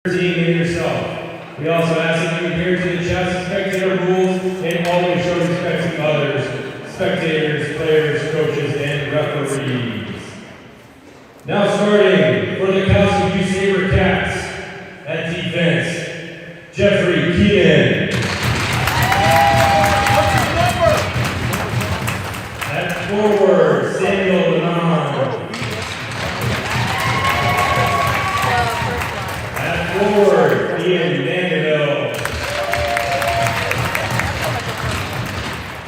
team and yourself. We also ask that you adhere to the CHSAA spectator rules and always show respect to others, spectators, players, coaches, and referees. Now starting for the Council U Saber Cats at defense, Jeffrey Keenan. At forward, Samuel Lenon. At forward, Ian Mandeville.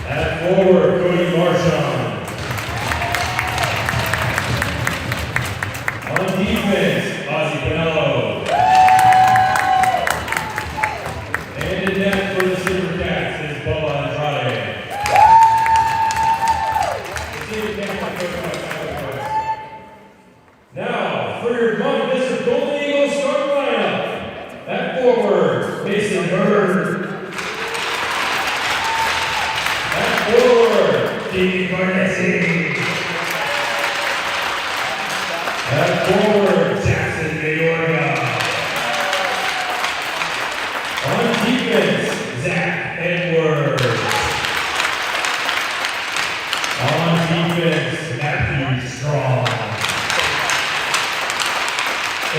At forward, Cody Marchand. On defense, Ozzy Pinello. And in net for the Saber Cats is Bubba Andrade. Now, for your Monte Vista Golden Eagles starting lineup. At forward, Mason Bird. At forward, Keith Carnessi. At forward, Jackson Mayorga. On defense, Zach Edwards. On defense, Matthew Strong.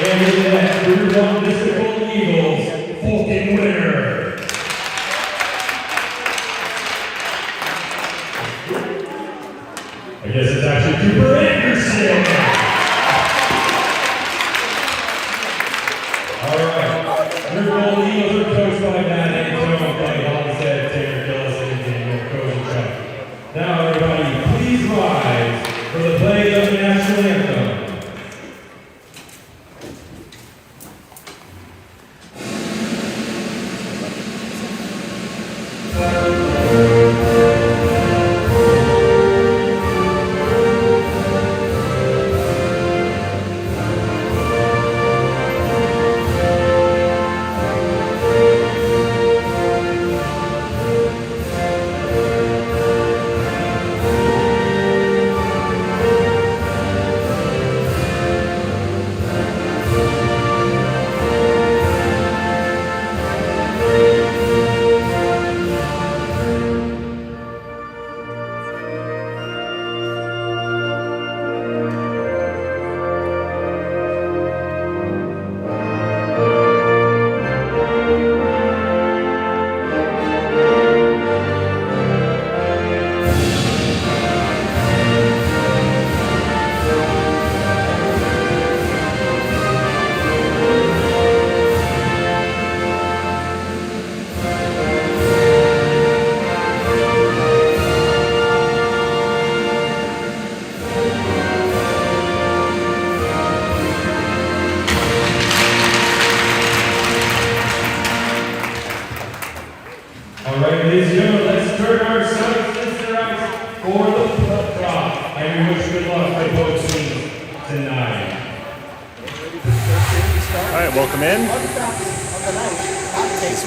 And in that, Group 1 Vista Golden Eagles, Fulton winner. I guess it's actually Cooper Anderson. All right, your Golden Eagles are coached by Matt Antone, Kelly Hollistead, Taylor Gillis, and Daniel Kozenchuk. Now, everybody, please rise for the play of the national anthem.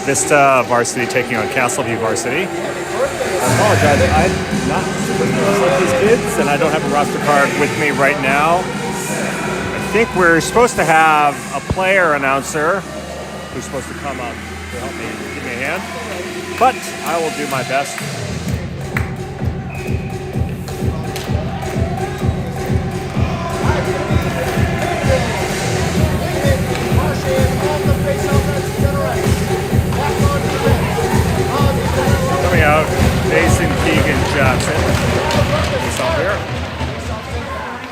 Vista Varsity taking on Castleview Varsity. I apologize, I'm not super familiar with these kids, and I don't have a roster card with me right now. I think we're supposed to have a player announcer who's supposed to come up to help me, give me a hand, but I will do my best. Coming out, Mason Keegan Johnson. Face off here.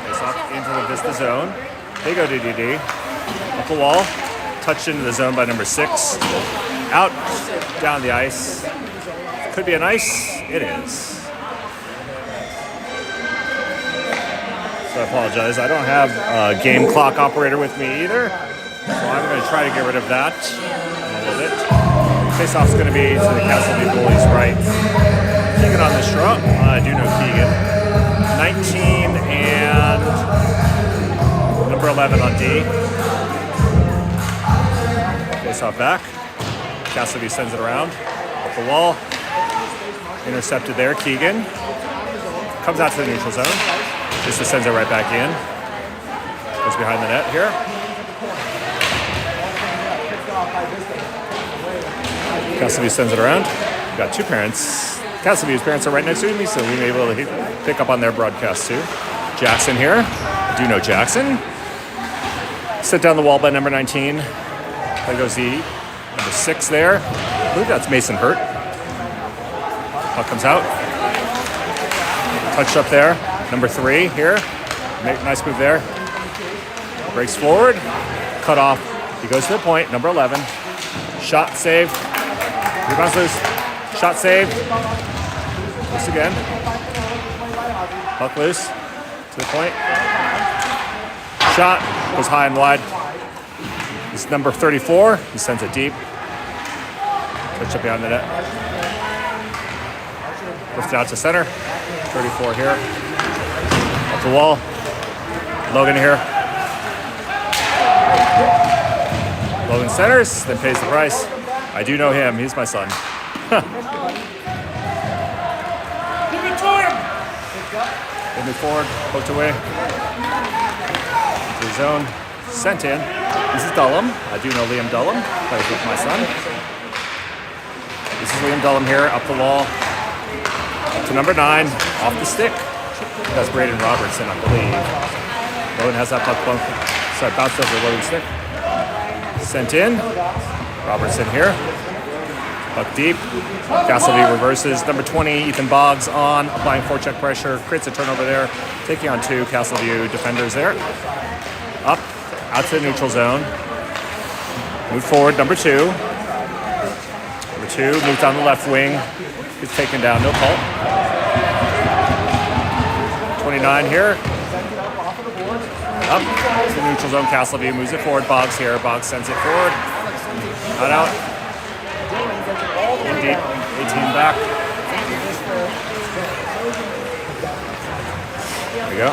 Face off into the Vista zone. They go to DD. Up the wall. Touched into the zone by number 6. Out, down the ice. Could be an ice. It is. So I apologize. I don't have a game clock operator with me either. So I'm going to try to get rid of that in a little bit. Face-off's going to be to the Castleview goalie's right. Keegan on the straw. I do know Keegan. 19 and number 11 on D. Face-off back. Castleview sends it around. Up the wall. Intercepted there. Keegan. Comes out to the neutral zone. Just sends it right back in. Goes behind the net here. Castleview sends it around. We've got two parents. Castleview's parents are right next to me, so we may be able to pick up on their broadcast too. Jackson here. I do know Jackson. Set down the wall by number 19. There goes the number 6 there. I believe that's Mason Hurt. Puck comes out. Touched up there. Number 3 here. Nice move there. Breaks forward. Cut off. He goes to the point. Number 11. Shot saved. Rebounds loose. Shot saved. Loose again. Puck loose. To the point. Shot. Goes high and wide. This is number 34. He sends it deep. Touch up behind the net. Lifted out to center. 34 here. Up the wall. Logan here. Logan centers, then pays the price. I do know him. He's my son. Give it to him! They move forward. Poked away. Into the zone. Sent in. This is Dullum. I do know Liam Dullum. Plays with my son. This is Liam Dullum here. Up the wall. Up to number 9. Off the stick. That's Braden Robertson, I believe. Logan has that puck bounced over Logan's stick. Sent in. Robertson here. Puck deep. Castleview reverses. Number 20, Ethan Boggs on. Applying forecheck pressure. Creates a turnover there. Taking on 2 Castleview defenders there. Up. Out to the neutral zone. Move forward. Number 2. Number 2 moves down the left wing. Gets taken down. No fault. 29 here. Up to the neutral zone. Castleview moves it forward. Boggs here. Boggs sends it forward. Not out. In deep. 18 back. There we go.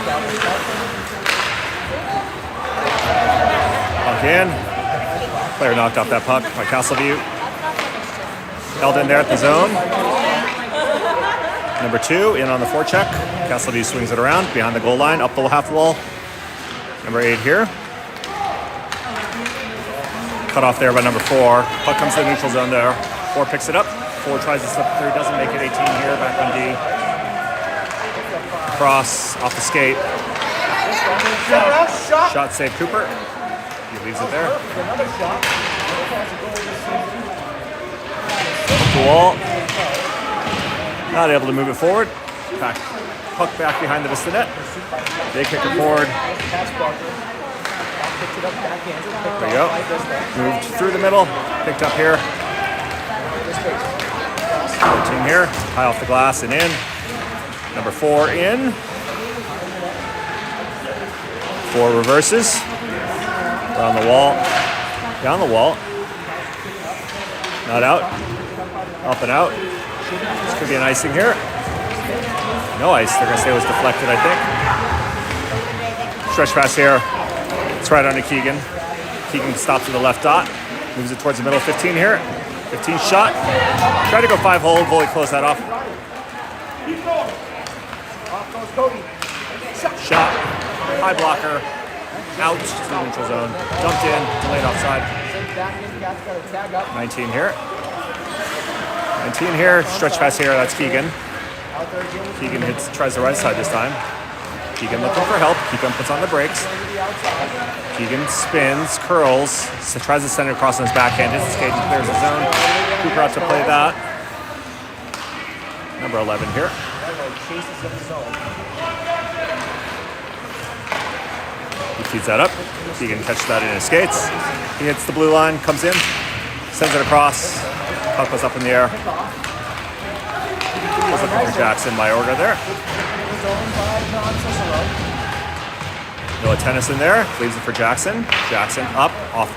Puck in. Player knocked off that puck by Castleview. Held in there at the zone. Number 2 in on the forecheck. Castleview swings it around behind the goal line, up the half wall. Number 8 here. Cut off there by number 4. Puck comes to the neutral zone there. 4 picks it up. 4 tries to slip through, doesn't make it. 18 here, back on D. Cross off the skate. Shot save Cooper. He leaves it there. Up the wall. Not able to move it forward. Puck back behind the Vista net. They kick it forward. There you go. Moved through the middle. Picked up here. 14 here. High off the glass and in. Number 4 in. 4 reverses. Around the wall. Down the wall. Not out. Up and out. This could be an icing here. No ice. They're going to say it was deflected, I think. Stretch pass here. It's right onto Keegan. Keegan stops to the left dot. Moves it towards the middle. 15 here. 15 shot. Try to go 5-hole. Goalie close that off. Shot. High blocker. Out to the neutral zone. Dumped in. Delayed offside. 19 here. 19 here. Stretch pass here. That's Keegan. Keegan tries the right side this time. Keegan looking for help. Keegan puts on the brakes. Keegan spins, curls, tries to send it across on his backhand. Hits the skate and clears the zone. Cooper out to play that. Number 11 here. He feeds that up. Keegan catches that in his skates. He hits the blue line, comes in, sends it across. Puck was up in the air. Was looking for Jackson Mayorga there. Noah Tennyson there. Leaves it for Jackson. Jackson up, off.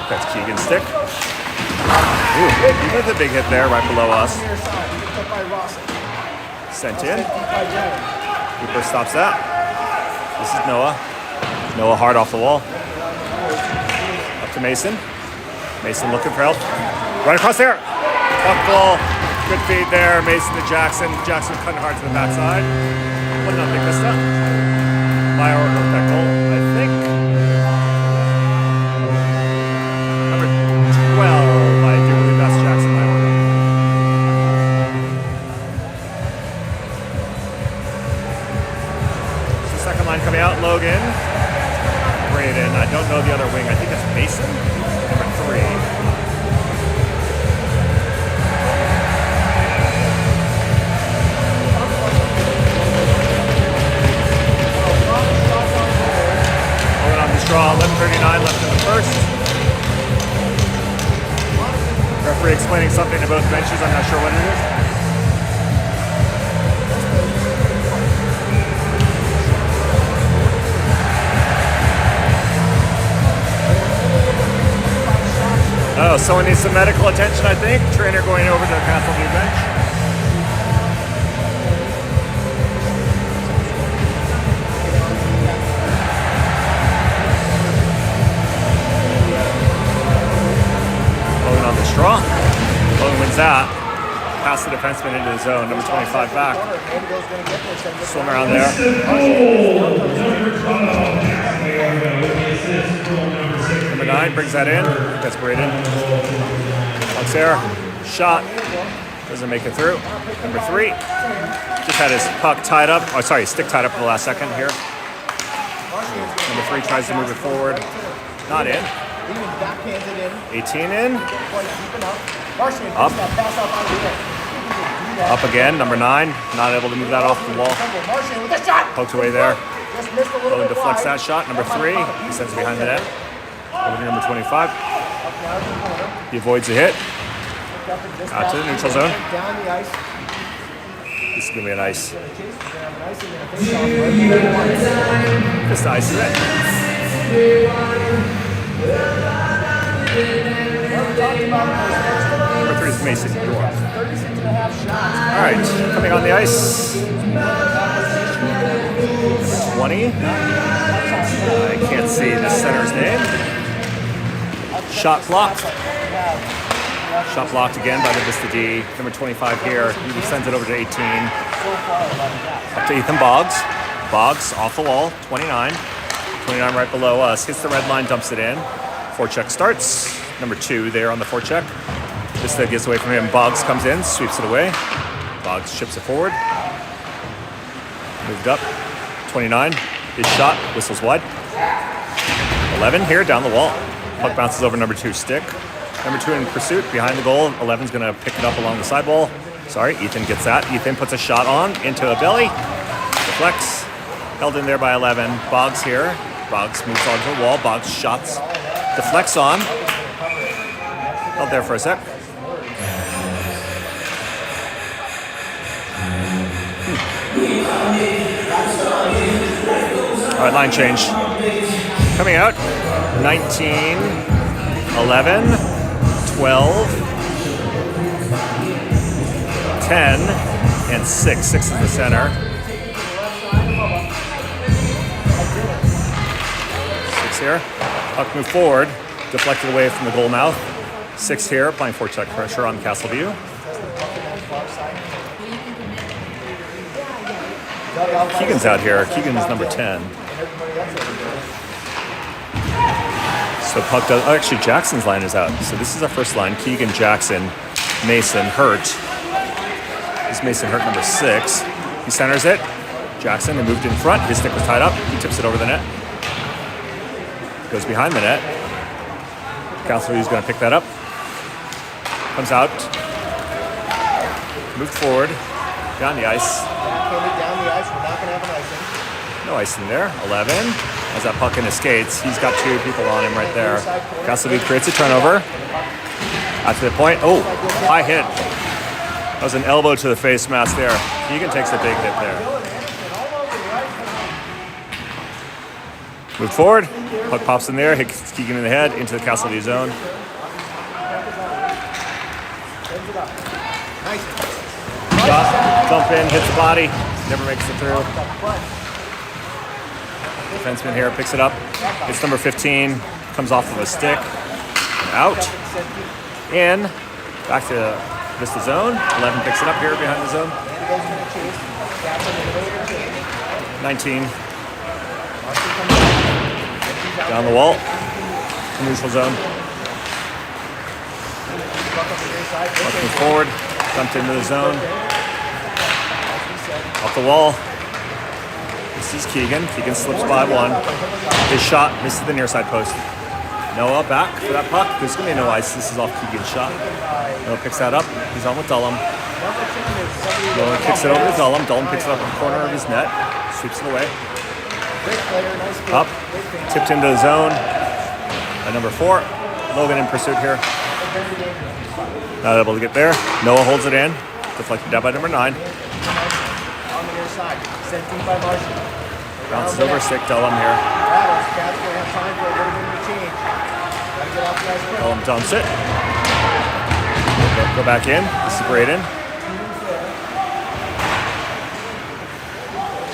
That's Keegan's stick. Ooh, he did the big hit there right below us. Sent in. Cooper stops that. This is Noah. Noah hard off the wall. Up to Mason. Mason looking for help. Right across there. Puck ball. Good feed there. Mason to Jackson. Jackson cutting hard to the backside. 1-0 Vista. Mayorga with that goal, I think. explaining something to both benches. I'm not sure what it is. Oh, someone needs some medical attention, I think. Trainer going over to the Castleview bench. Logan on the straw. Logan wins that. Pass the defenseman into the zone. Number 25 back. Swim around there. Number 9 brings that in. Gets Braden. Puck's there. Shot. Doesn't make it through. Number 3 just had his puck tied up. Oh, sorry, stick tied up for the last second here. Number 3 tries to move it forward. Not in. 18 in. Up. Up again. Number 9. Not able to move that off the wall. Poked away there. Logan deflects that shot. Number 3. He sends it behind the net. Over to number 25. He avoids the hit. Out to the neutral zone. This is going to be a nice. Just ice it. Number 3 is Mason. All right, coming on the ice. Number 20. I can't see the center's name. Shot blocked. Shot blocked again by the Vista D. Number 25 here. He sends it over to 18. Up to Ethan Boggs. Boggs off the wall. 29. 29 right below us. Hits the red line, dumps it in. Forecheck starts. Number 2 there on the forecheck. Vista gets away from him. Boggs comes in, sweeps it away. Boggs ships it forward. Moved up. 29. His shot. Whistles wide. 11 here down the wall. Puck bounces over number 2 stick. Number 2 in pursuit behind the goal. 11's going to pick it up along the sidewall. Sorry, Ethan gets that. Ethan puts a shot on into a belly. Deflects. Held in there by 11. Boggs here. Boggs moves onto the wall. Boggs shots. Deflects on. Held there for a sec. All right, line change. Coming out. 19, 11, 12, 10, and 6. 6 is the center. 6 here. Puck move forward. Deflected away from the goal mouth. 6 here, applying forecheck pressure on Castleview. Keegan's out here. Keegan's number 10. So puck does. Oh, actually, Jackson's line is out. So this is our first line. Keegan, Jackson, Mason, Hurt. This is Mason Hurt, number 6. He centers it. Jackson, they moved in front. His stick was tied up. He tips it over the net. Goes behind the net. Castleview's going to pick that up. Comes out. Moved forward. Down the ice. Down the ice. We're not going to have an icing. No icing there. 11. As that puck in his skates, he's got 2 people on him right there. Castleview creates a turnover. Out to the point. Oh, high hit. That was an elbow to the face mask there. Keegan takes a big hit there. Moved forward. Puck pops in there. Hits Keegan in the head into the Castleview zone. Shot, jump in, hits the body. Never makes it through. Defenseman here picks it up. It's number 15. Comes off of a stick. Out. In. Back to Vista zone. 11 picks it up here behind the zone. 19. Down the wall. Neutral zone. Looking forward. Dumped into the zone. Off the wall. This is Keegan. Keegan slips by 1. His shot misses the near side post. Noah back for that puck. There's going to be no ice. This is off Keegan's shot. Noah picks that up. He's on with Dullum. Noah kicks it over to Dullum. Dullum picks it up in the corner of his net. Sweeps it away. Up. Tipped into the zone. By number 4. Logan in pursuit here. Not able to get there. Noah holds it in. Deflected down by number 9. On the near side. 17 by Varsity. Bounces over stick. Dellum here. Rattles. Cats going to have time for a little bit of a change. Gotta get off the ice quick. Dellum dumps it. Go back in. This is Braden.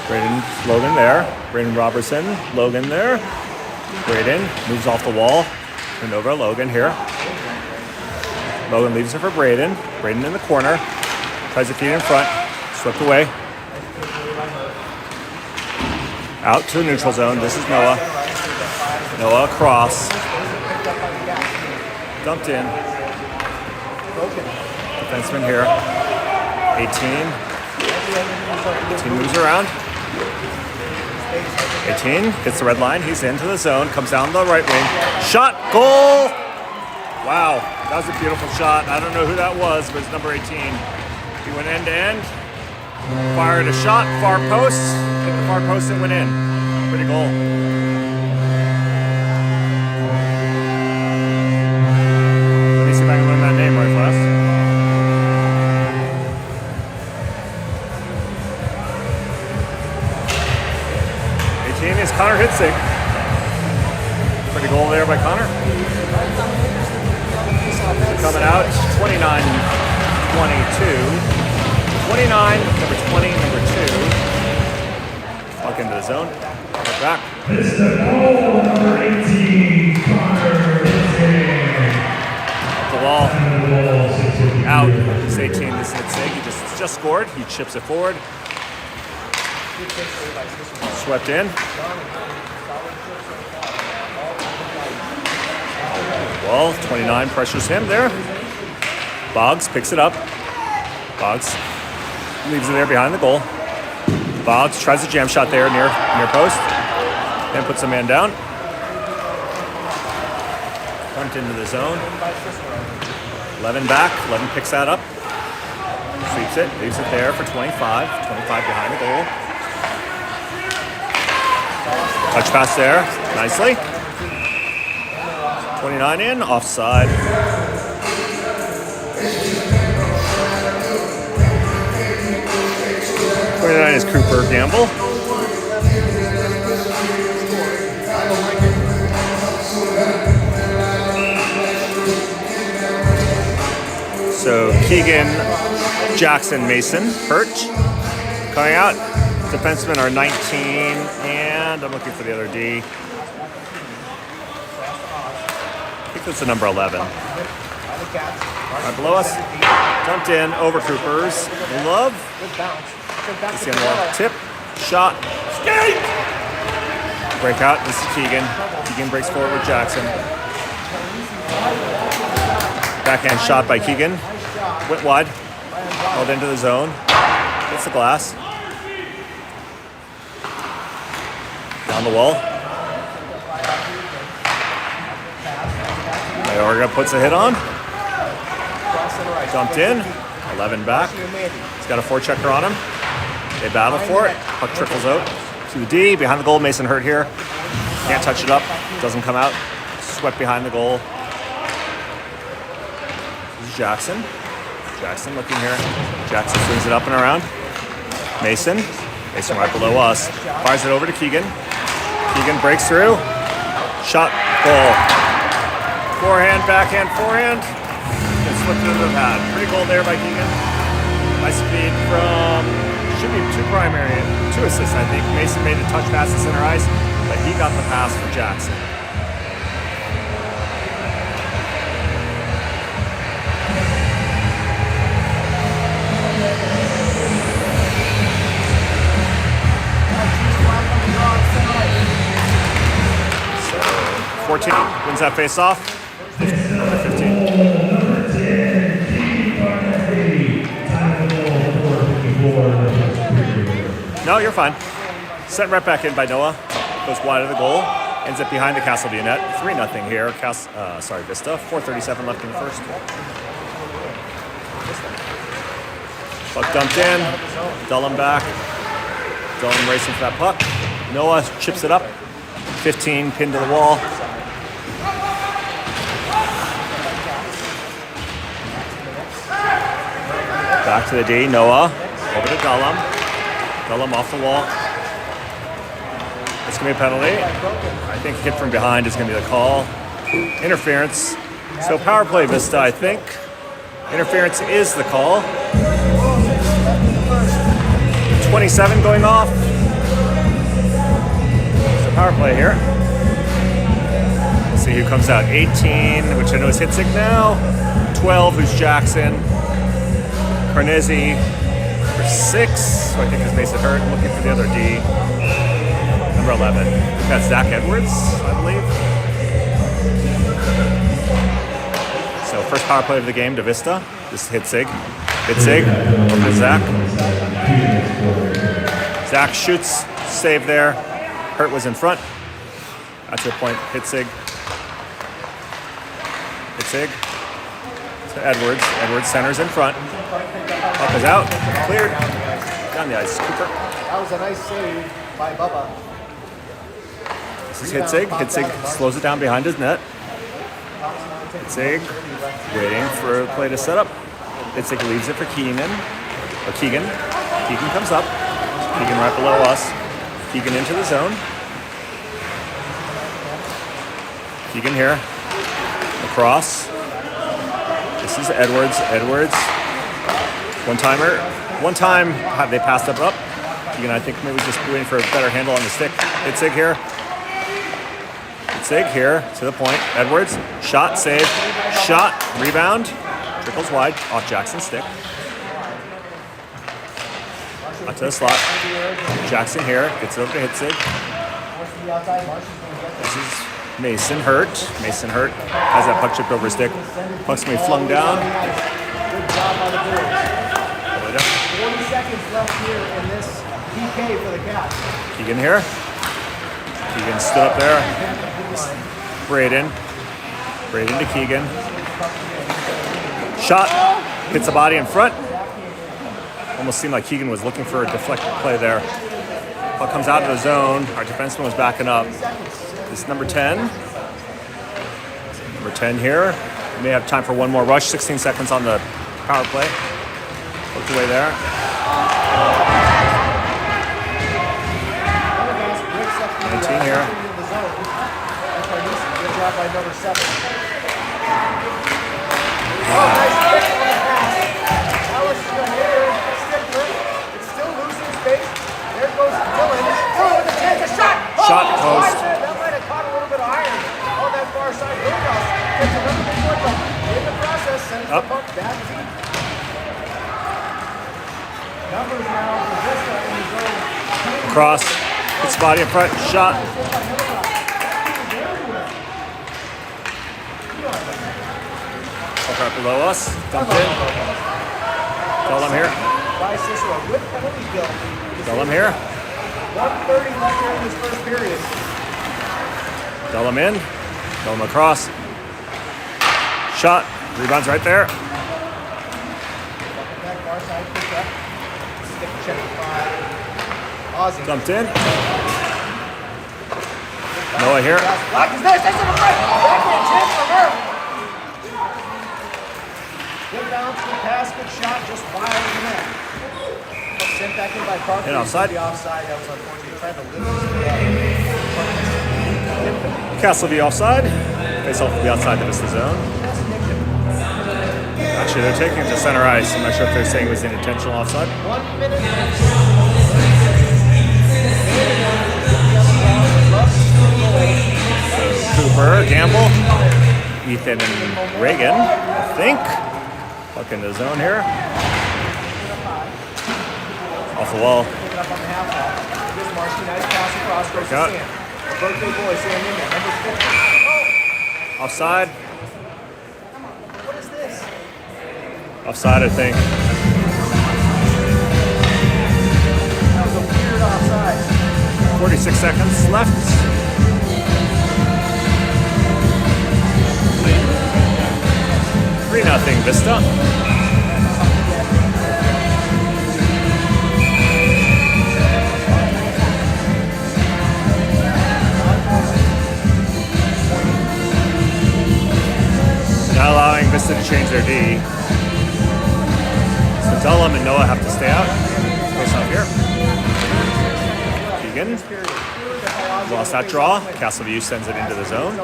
Braden, Logan there. Braden Robertson, Logan there. Braden moves off the wall. And over Logan here. Logan leaves it for Braden. Braden in the corner. Tries to feed in front. Swept away. Out to the neutral zone. This is Noah. Noah across. Dumped in. Defenseman here. 18. 18 moves around. 18 hits the red line. He's into the zone. Comes down the right wing. Shot. Goal. Wow. That was a beautiful shot. I don't know who that was, but it's number 18. He went end to end. Fired a shot. Far post. Hit the far post and went in. Pretty goal. Let me see if I can learn that name right fast. 18 is Connor Hitzig. Pretty goal there by Connor. Coming out, 29-22. 29, number 20, number 2. Walk into the zone. Get back. Vista goal number 18, Connor Hitzig. The wall. Out. It's 18. This is Hitzig. He just scored. He chips it forward. Swept in. Well, 29 pressures him there. Boggs picks it up. Boggs leaves it there behind the goal. Boggs tries a jam shot there near post. Then puts a man down. Front into the zone. 11 back. 11 picks that up. Sweeps it. Leaves it there for 25. 25 behind the goal. Touch pass there. Nicely. 29 in. Offside. 29 is Cooper Gamble. So Keegan, Jackson, Mason, Hurt. Coming out. Defensemen are 19, and I'm looking for the other D. I think that's the number 11. Right below us. Dumped in over Cooper's. Love. He's going to tip. Shot. Skate! Breakout. This is Keegan. Keegan breaks forward with Jackson. Backhand shot by Keegan. Went wide. Held into the zone. Hits the glass. Down the wall. Mayorga puts a hit on. Dumped in. 11 back. He's got a forechecker on him. They battle for it. Puck trickles out to the D. Behind the goal, Mason Hurt here. Can't touch it up. Doesn't come out. Swept behind the goal. This is Jackson. Jackson looking here. Jackson swings it up and around. Mason. Mason right below us. Fires it over to Keegan. Keegan breaks through. Shot. Goal. Forehand, backhand, forehand. And slipped into the pad. Pretty goal there by Keegan. High speed from, should be 2 assists, I think. Mason made the touch pass to center ice, but he got the pass for Jackson. So 14 wins that face off. 15. No, you're fine. Sent right back in by Noah. Goes wide of the goal. Ends up behind the Castleview net. 3-0 here. Vista. 4:37 left in the first. Puck dumped in. Dellum back. Dellum racing for that puck. Noah chips it up. 15 pinned to the wall. Back to the D, Noah. Over to Gullum. Gullum off the wall. It's going to be a penalty. I think hit from behind is going to be the call. Interference. So power play, Vista, I think. Interference is the call. 27 going off. So power play here. Let's see who comes out. 18, which I know is Hitzig now. 12, who's Jackson. Carnesi for 6, so I think his base hit hurt. Looking for the other D. Number 11. That's Zach Edwards, I believe. So first power play of the game to Vista. This is Hitzig. Hitzig over to Zach. Zach shoots, save there. Hurt was in front. That's your point. Hitzig. Hitzig to Edwards. Edwards centers in front. Puck is out. Cleared. Down the ice. Cooper. That was a nice save by Bubba. This is Hitzig. Hitzig slows it down behind his net. Hitzig waiting for a play to set up. Hitzig leaves it for Keegan. Keegan comes up. Keegan right below us. Keegan into the zone. Keegan here. Across. This is Edwards. Edwards. One-timer. One time they passed up. Keegan, I think, maybe just waiting for a better handle on the stick. Hitzig here. Hitzig here to the point. Edwards. Shot, save. Shot, rebound. Trickles wide off Jackson's stick. Out to the slot. Jackson here. Gets it over to Hitzig. This is Mason Hurt. Mason Hurt has that puck chipped over his stick. Puck's going to be flung down. Good job by the Brewers. 40 seconds left here in this PK for the Cats. Keegan here. Keegan stood up there. Braden. Braden to Keegan. Shot. Hits the body in front. Almost seemed like Keegan was looking for a deflected play there. Puck comes out of the zone. Our defenseman was backing up. This is number 10. Number 10 here. We may have time for one more rush. 16 seconds on the power play. Looked away there. 19 here. Good job by number 7. Nice pick on the pass. That was here. It's still losing space. There goes Dylan. Dylan with a chance, a shot. Shot post. That might have caught a little bit of iron on that far side. Roadhouse gets another big one, but in the process, sends the puck back deep. Numbers now for Vista in the zone. Cross. Hits the body in front. Shot. Puck right below us. Dumped in. Gullum here. By Cicero with penalty kill. Gullum here. 1:30 left here in this first period. Gullum in. Gullum across. Shot. Rebound's right there. Back far side, pick up. Stick check by Ozzy. Dumped in. Noah here. Block is there. Takes it to the right. Backhand chance for her. Good bounce, good pass, good shot, just wide of the net. Sent back in by Parker. And offside. The offside, that was unfortunate. Trying to lift it. Castleview offside. Face off to the outside the Vista zone. Actually, they're taking it to center ice. I'm not sure if they're saying it was an intentional offside. 1 minute. So Cooper, Gamble, Ethan, and Reagan, I think. Puck in the zone here. Off the wall. Pick it up on the half wall. Here's Marcy, nice pass across. Goes to Back out. Sam. The birthday boy, Sam in there. Number 50. Offside. What is this? Offside, I think. That was a weird offside. 46 seconds left. Nothing Vista. Not allowing Vista to change their D. Dullum and Noah have to stay out. Face off here. Keegan lost that draw. Castleview sends it into the zone.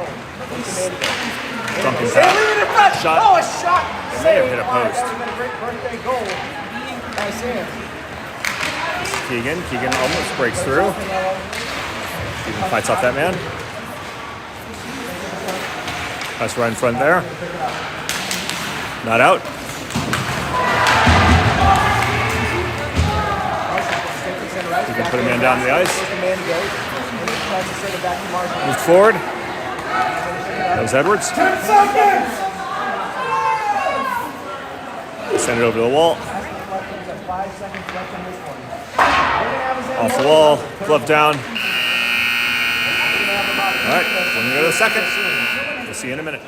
Drunken tap. Shot. Oh, a shot! It may have hit a post. That would have been a great birthday goal. Nice hand. Keegan almost breaks through. Keegan fights off that man. That's right in front there. Not out. You can put a man down the ice. Moves forward. Goes Edwards. 10 seconds! Send it over the wall. 5 seconds left on this one. Off the wall. Glove down. All right. We're going to go to the second. We'll see you in a minute.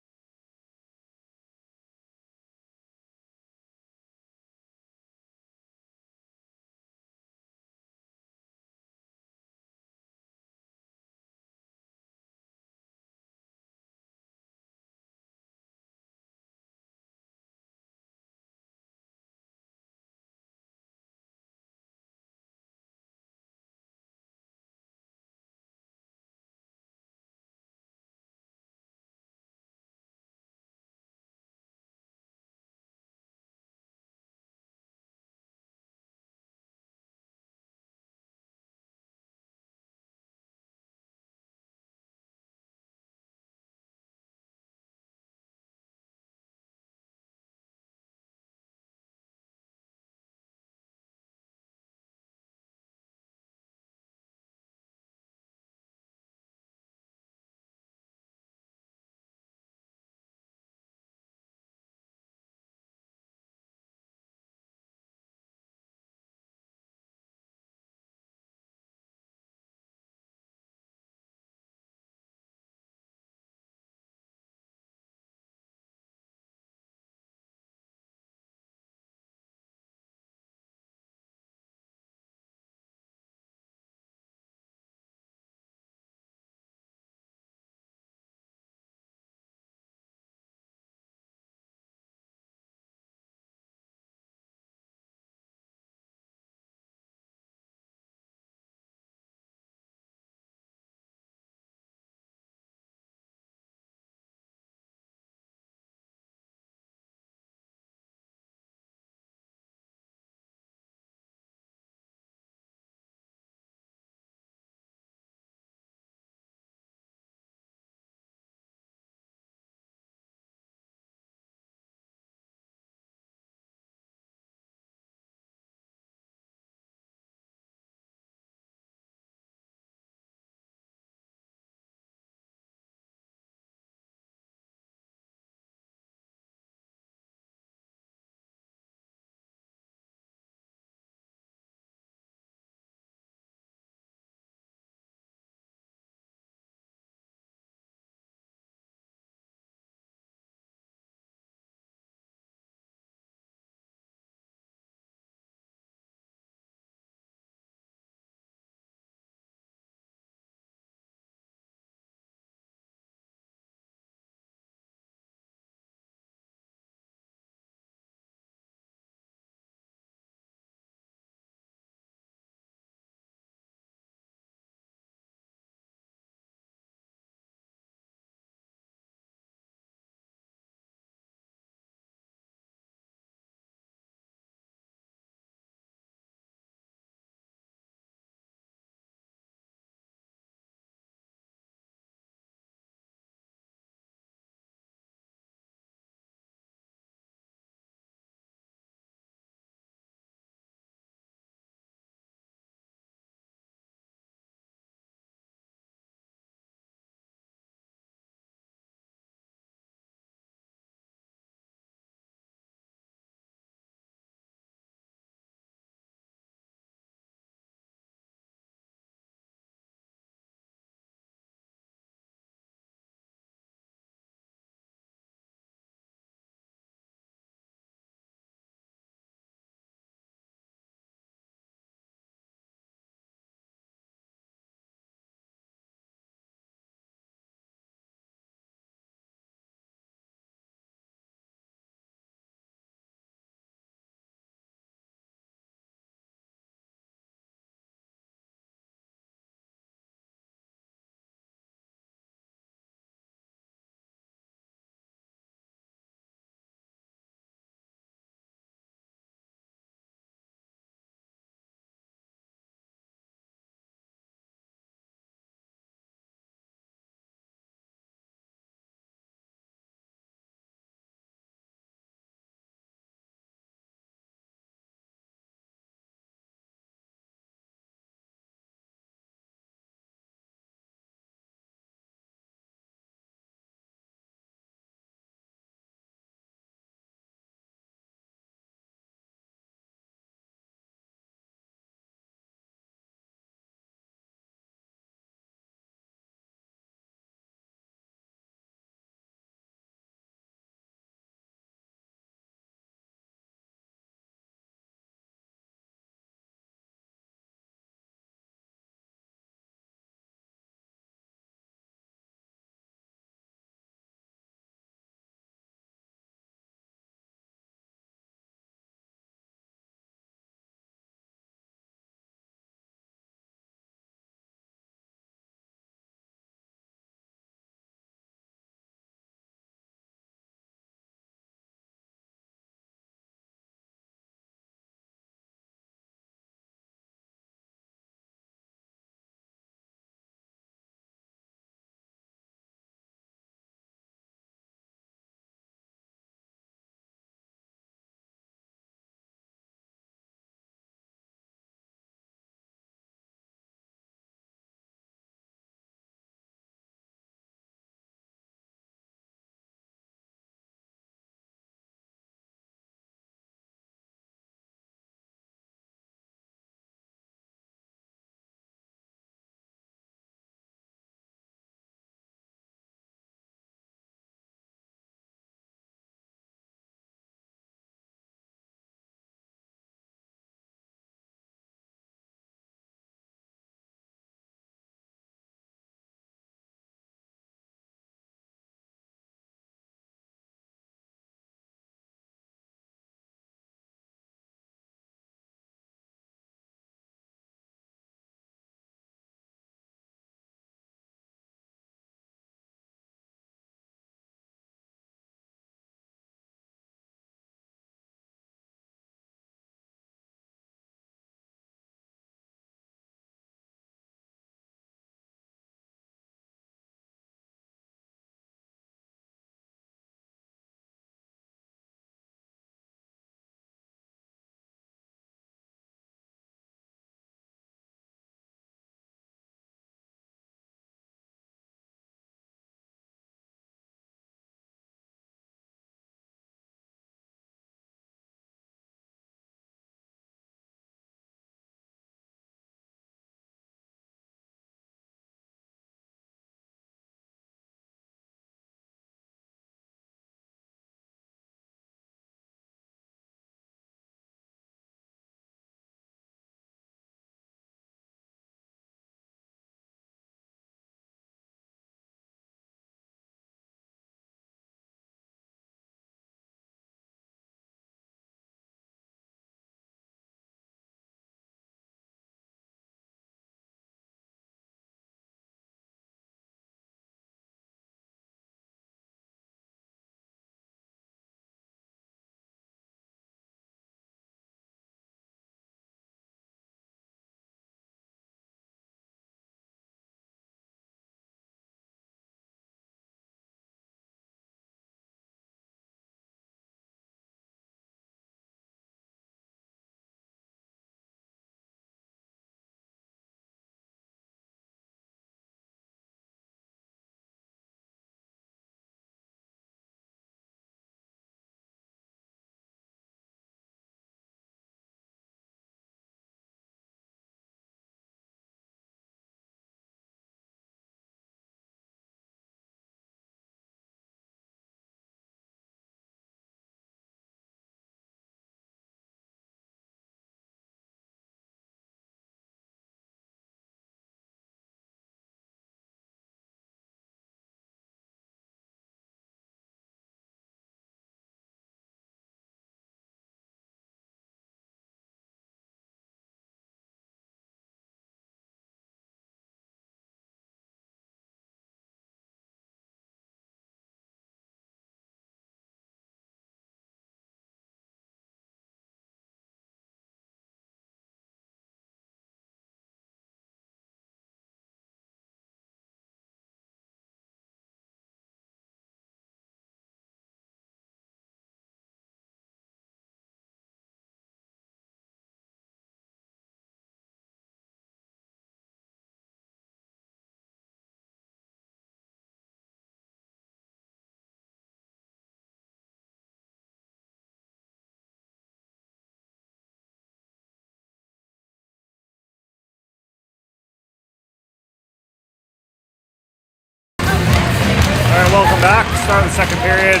second period.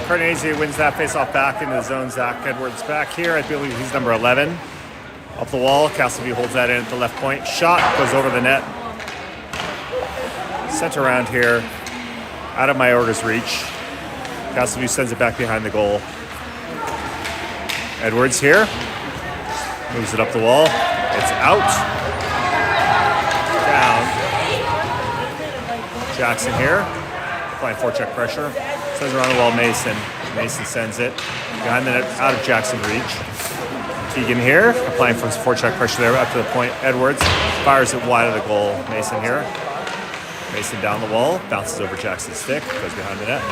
Carnegie wins that face-off back into the zone. Zach Edwards back here. I believe he's number 11. Up the wall. Castleview holds that in at the left point. Shot goes over the net. Sent around here. Out of Mayorga's reach. Castleview sends it back behind the goal. Edwards here. Moves it up the wall. It's out. Down. Jackson here. Applying forecheck pressure. Sends around the wall Mason. Mason sends it. Behind the net, out of Jackson's reach. Keegan here. Applying for forecheck pressure there up to the point. Edwards fires it wide of the goal. Mason here. Mason down the wall. Bounces over Jackson's stick. Goes behind the net.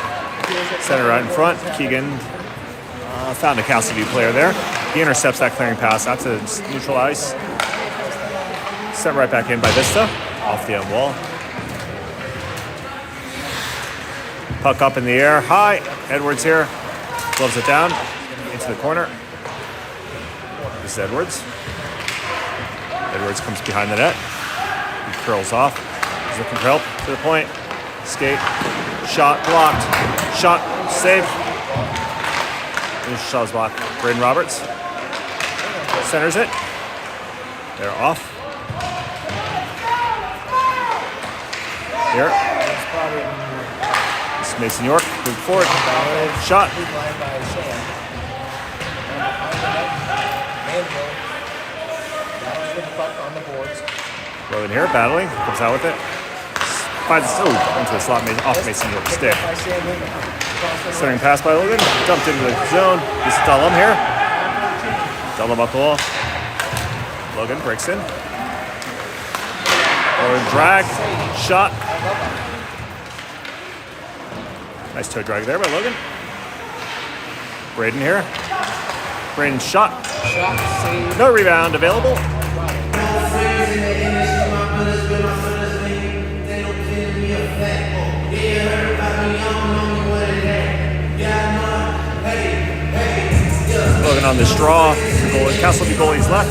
Center out in front. Keegan found a Castleview player there. He intercepts that clearing pass out to neutral ice. Sent right back in by Vista. Off the end wall. Puck up in the air. High. Edwards here. Gloves it down. Into the corner. This is Edwards. Edwards comes behind the net. He curls off. He's looking for help. To the point. Skate. Shot blocked. Shot. Save. His shot is blocked. Braden Roberts. Centers it. They're off. Here. This is Mason York. Moving forward. Shot. Logan here, battling. Comes out with it. Finds into the slot off Mason York's stick. Centering pass by Logan. Dumped into the zone. This is Dullum here. Dullum up the wall. Logan breaks in. Or drag. Shot. Nice toe drag there by Logan. Braden here. Braden shot. No rebound available. Logan on this draw. Castleview goalie's left.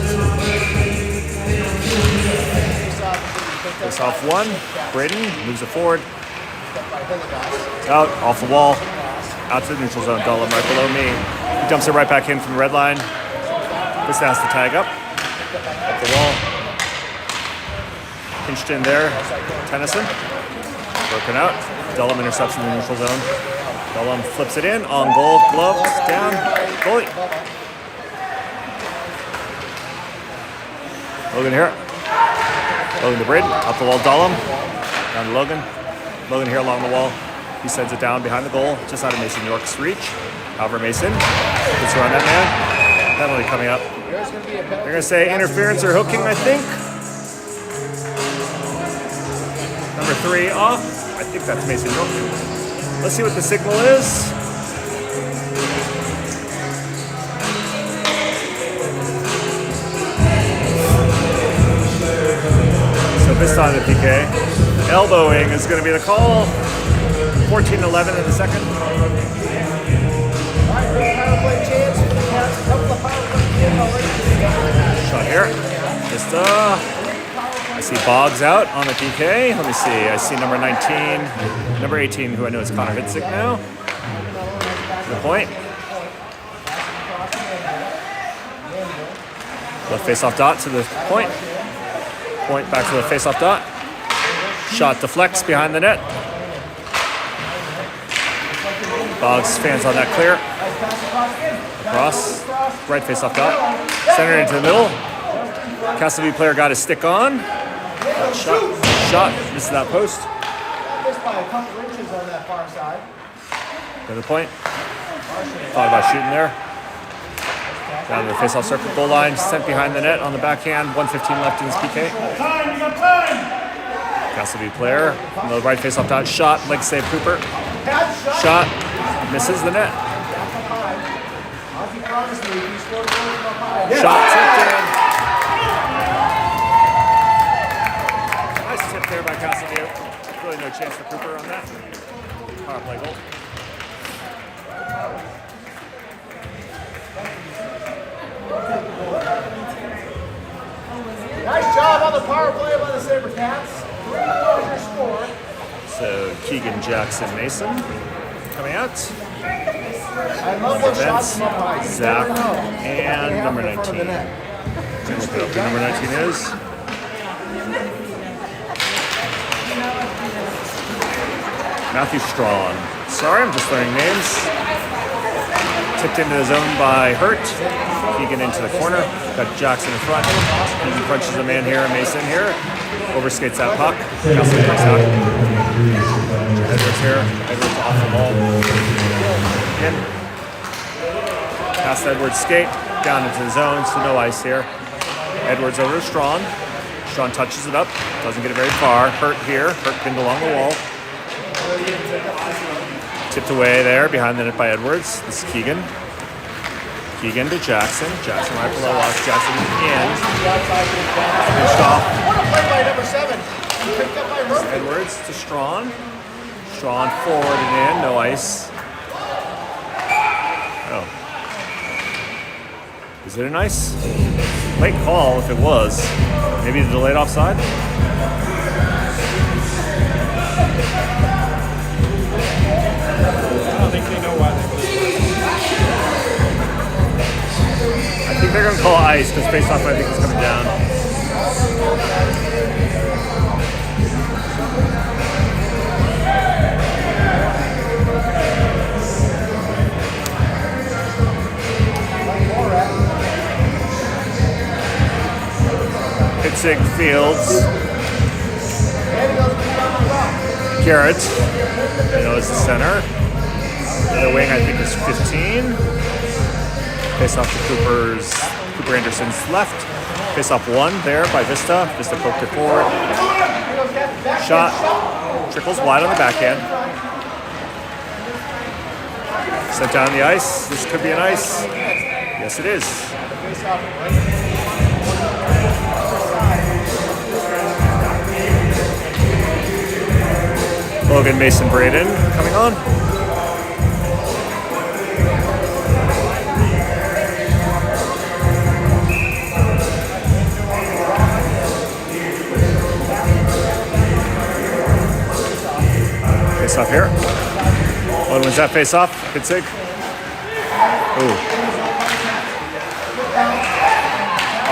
Face off one. Braden moves it forward. Out, off the wall. Out to the neutral zone. Dullum right below me. He dumps it right back in from the red line. This has to tag up. Up the wall. Pinched in there. Tennyson. Broken out. Dullum intercepts in the neutral zone. Dullum flips it in. On goal. Gloves down. Goalie. Logan here. Logan to Braden. Up the wall. Dullum. Down to Logan. Logan here along the wall. He sends it down behind the goal. Just out of Mason York's reach. However, Mason gets around that man. Penalty coming up. They're going to say interference or hooking, I think. Number 3 off. I think that's Mason York. Let's see what the signal is. So Vista on the PK. Elbowing is going to be the call. 14-11 in the second. Shot here. Vista. I see Boggs out on the PK. Let me see. I see number 19, number 18, who I know is Connor Hitzik now. To the point. Left face-off dot to the point. Point back to the face-off dot. Shot deflects behind the net. Boggs fans on that clear. Across. Right face-off dot. Center into the middle. Castleview player got his stick on. Shot. Misses that post. Missed by a couple inches on that far side. To the point. Thought about shooting there. Down to the face-off circle goal line. Sent behind the net on the backhand. 1:15 left in this PK. Castleview player from the right face-off dot. Shot. Leg save Cooper. Shot. Misses the net. Shot tipped in. Nice tip there by Castleview. Really no chance for Cooper on that. Power play goal. Nice job on the power play by the SaberCats. 3 goals your score. So Keegan, Jackson, Mason. coming out. I love those shots Vince, from up high. Zach, You never know. and They number happen in front of the 19. net. Look it up who number 19 is. Matthew Strawn. Sorry, I'm just learning names. Tipped into the zone by Hurt. Keegan into the corner. Got Jackson in front. Keegan crunches a man here, Mason here. Overskates that puck. Nelson breaks out. Edwards here. Edwards off the ball. In. Past Edwards' skate. Down into the zone, so no ice here. Edwards over to Strawn. Strawn touches it up. Doesn't get it very far. Hurt here. Hurt pinned along the wall. Tipped away there, behind the net by Edwards. This is Keegan. Keegan to Jackson. Jackson right below us. Jackson in. Finished off. What a play by number 7. He picked up by Murphy. Edwards to Strawn. Strawn forward and in. No ice. Oh. Is it an ice? Late call if it was. Maybe the delayed offside? I don't think they know why they I think they're going to call ice because face off I think is coming down. Pitzig Fields. Garrett. Is the center. The wing I think is 15. Face off to Cooper Anderson's left. Face off 1 there by Vista. Vista poked it forward. Shot. Trickles wide on the backhand. Sent down the ice. This could be an ice. Yes, it is. Logan Mason Braden coming on. Face off here. What was that face off? Pitzig. Ooh.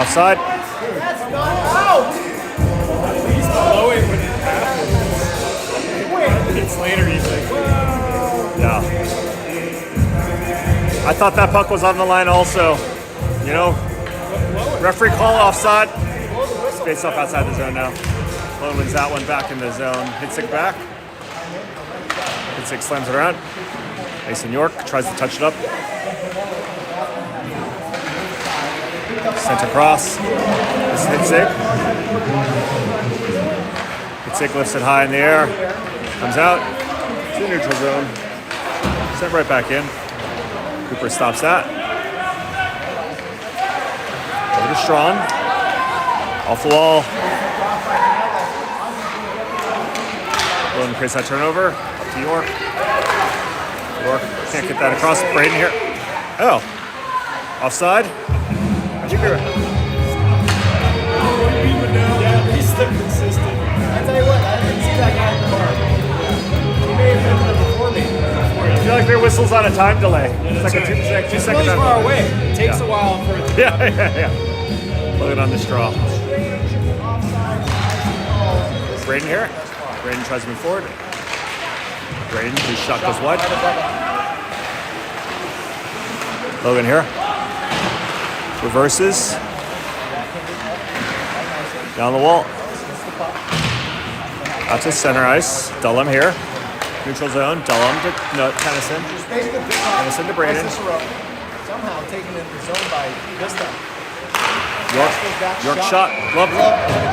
Offside. That's not out. He's below it when it happens. Minutes later, he's like, Yeah. I thought that puck was on the line also. Referee call offside. Face off outside the zone now. Lowe wins that one back in the zone. Hitzig back. Hitzig slams it around. Mason York tries to touch it up. Sent across. This is Hitzig. Hitzig lifts it high in the air. Comes out to the neutral zone. Sent right back in. Cooper stops that. Over to Strawn. Off the wall. William creates that turnover. Up to York. York can't get that across. Braden here. Oh. Offside. I think they're... yeah, he's still consistent. I tell you what, I didn't see that guy in the car. He may have been there before me. I feel like their whistle's on a time delay. It's like a 2 second. It's really far away. It takes a while for it to Yeah. Look it on the straw. Braden here. Braden tries to move forward. Braden, his shot goes wide. Logan here. Reverses. Down the wall. Out to center ice. Dullum here. Neutral zone. Dullum to Tennyson. Tennyson to Braden. Somehow taken in the zone by Vista. York shot. Glove.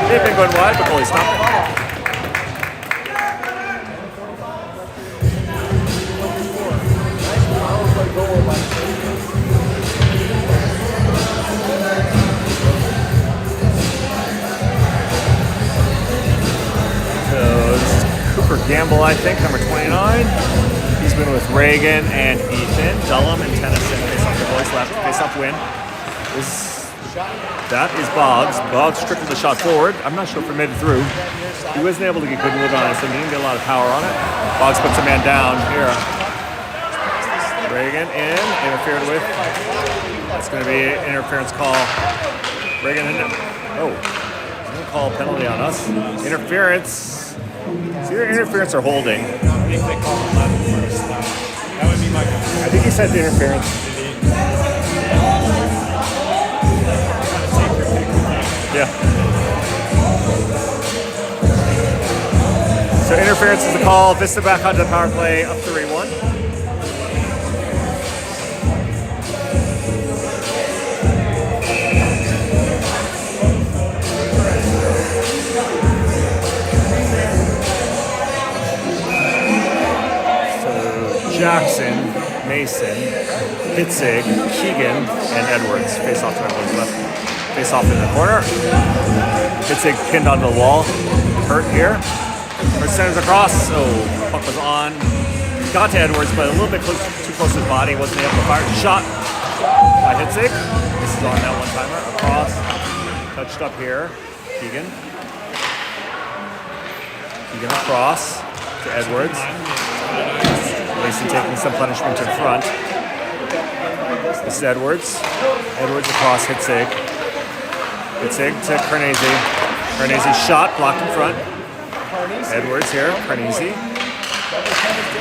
They've been going wide, but goalie stopped it. Cooper Gamble, I think, number 29. He's been with Reagan and Ethan, Dullum and Tennyson. Face off the boys left, face off win. That is Boggs. Boggs trickled the shot forward. I'm not sure if it made it through. He wasn't able to get good movement on it, so he didn't get a lot of power on it. Boggs puts a man down here. Reagan in, interfered with. That's going to be an interference call. Reagan in. Oh, he's going to call a penalty on us. Interference. It's either interference or holding. I think they call 11 first. That would be my guess. I think he said the interference. Yeah. So interference is the call. Vista back onto the power play, up 3-1. Jackson, Mason, Hitzig, Keegan, and Edwards face off to Edwards left. Face off in the corner. Hitzig pinned onto the wall. Hurt here. Hurt centers across. Oh, puck was on. Got to Edwards, but a little bit too close to his body. Wasn't able to fire. Shot by Hitzig. This is on that one-timer. Across. Touched up here. Keegan. Keegan across to Edwards. Mason taking some punishment in front. This is Edwards. Edwards across Hitzig. Hitzig to Carnese. Carnese shot, blocked in front. Edwards here, Carnese.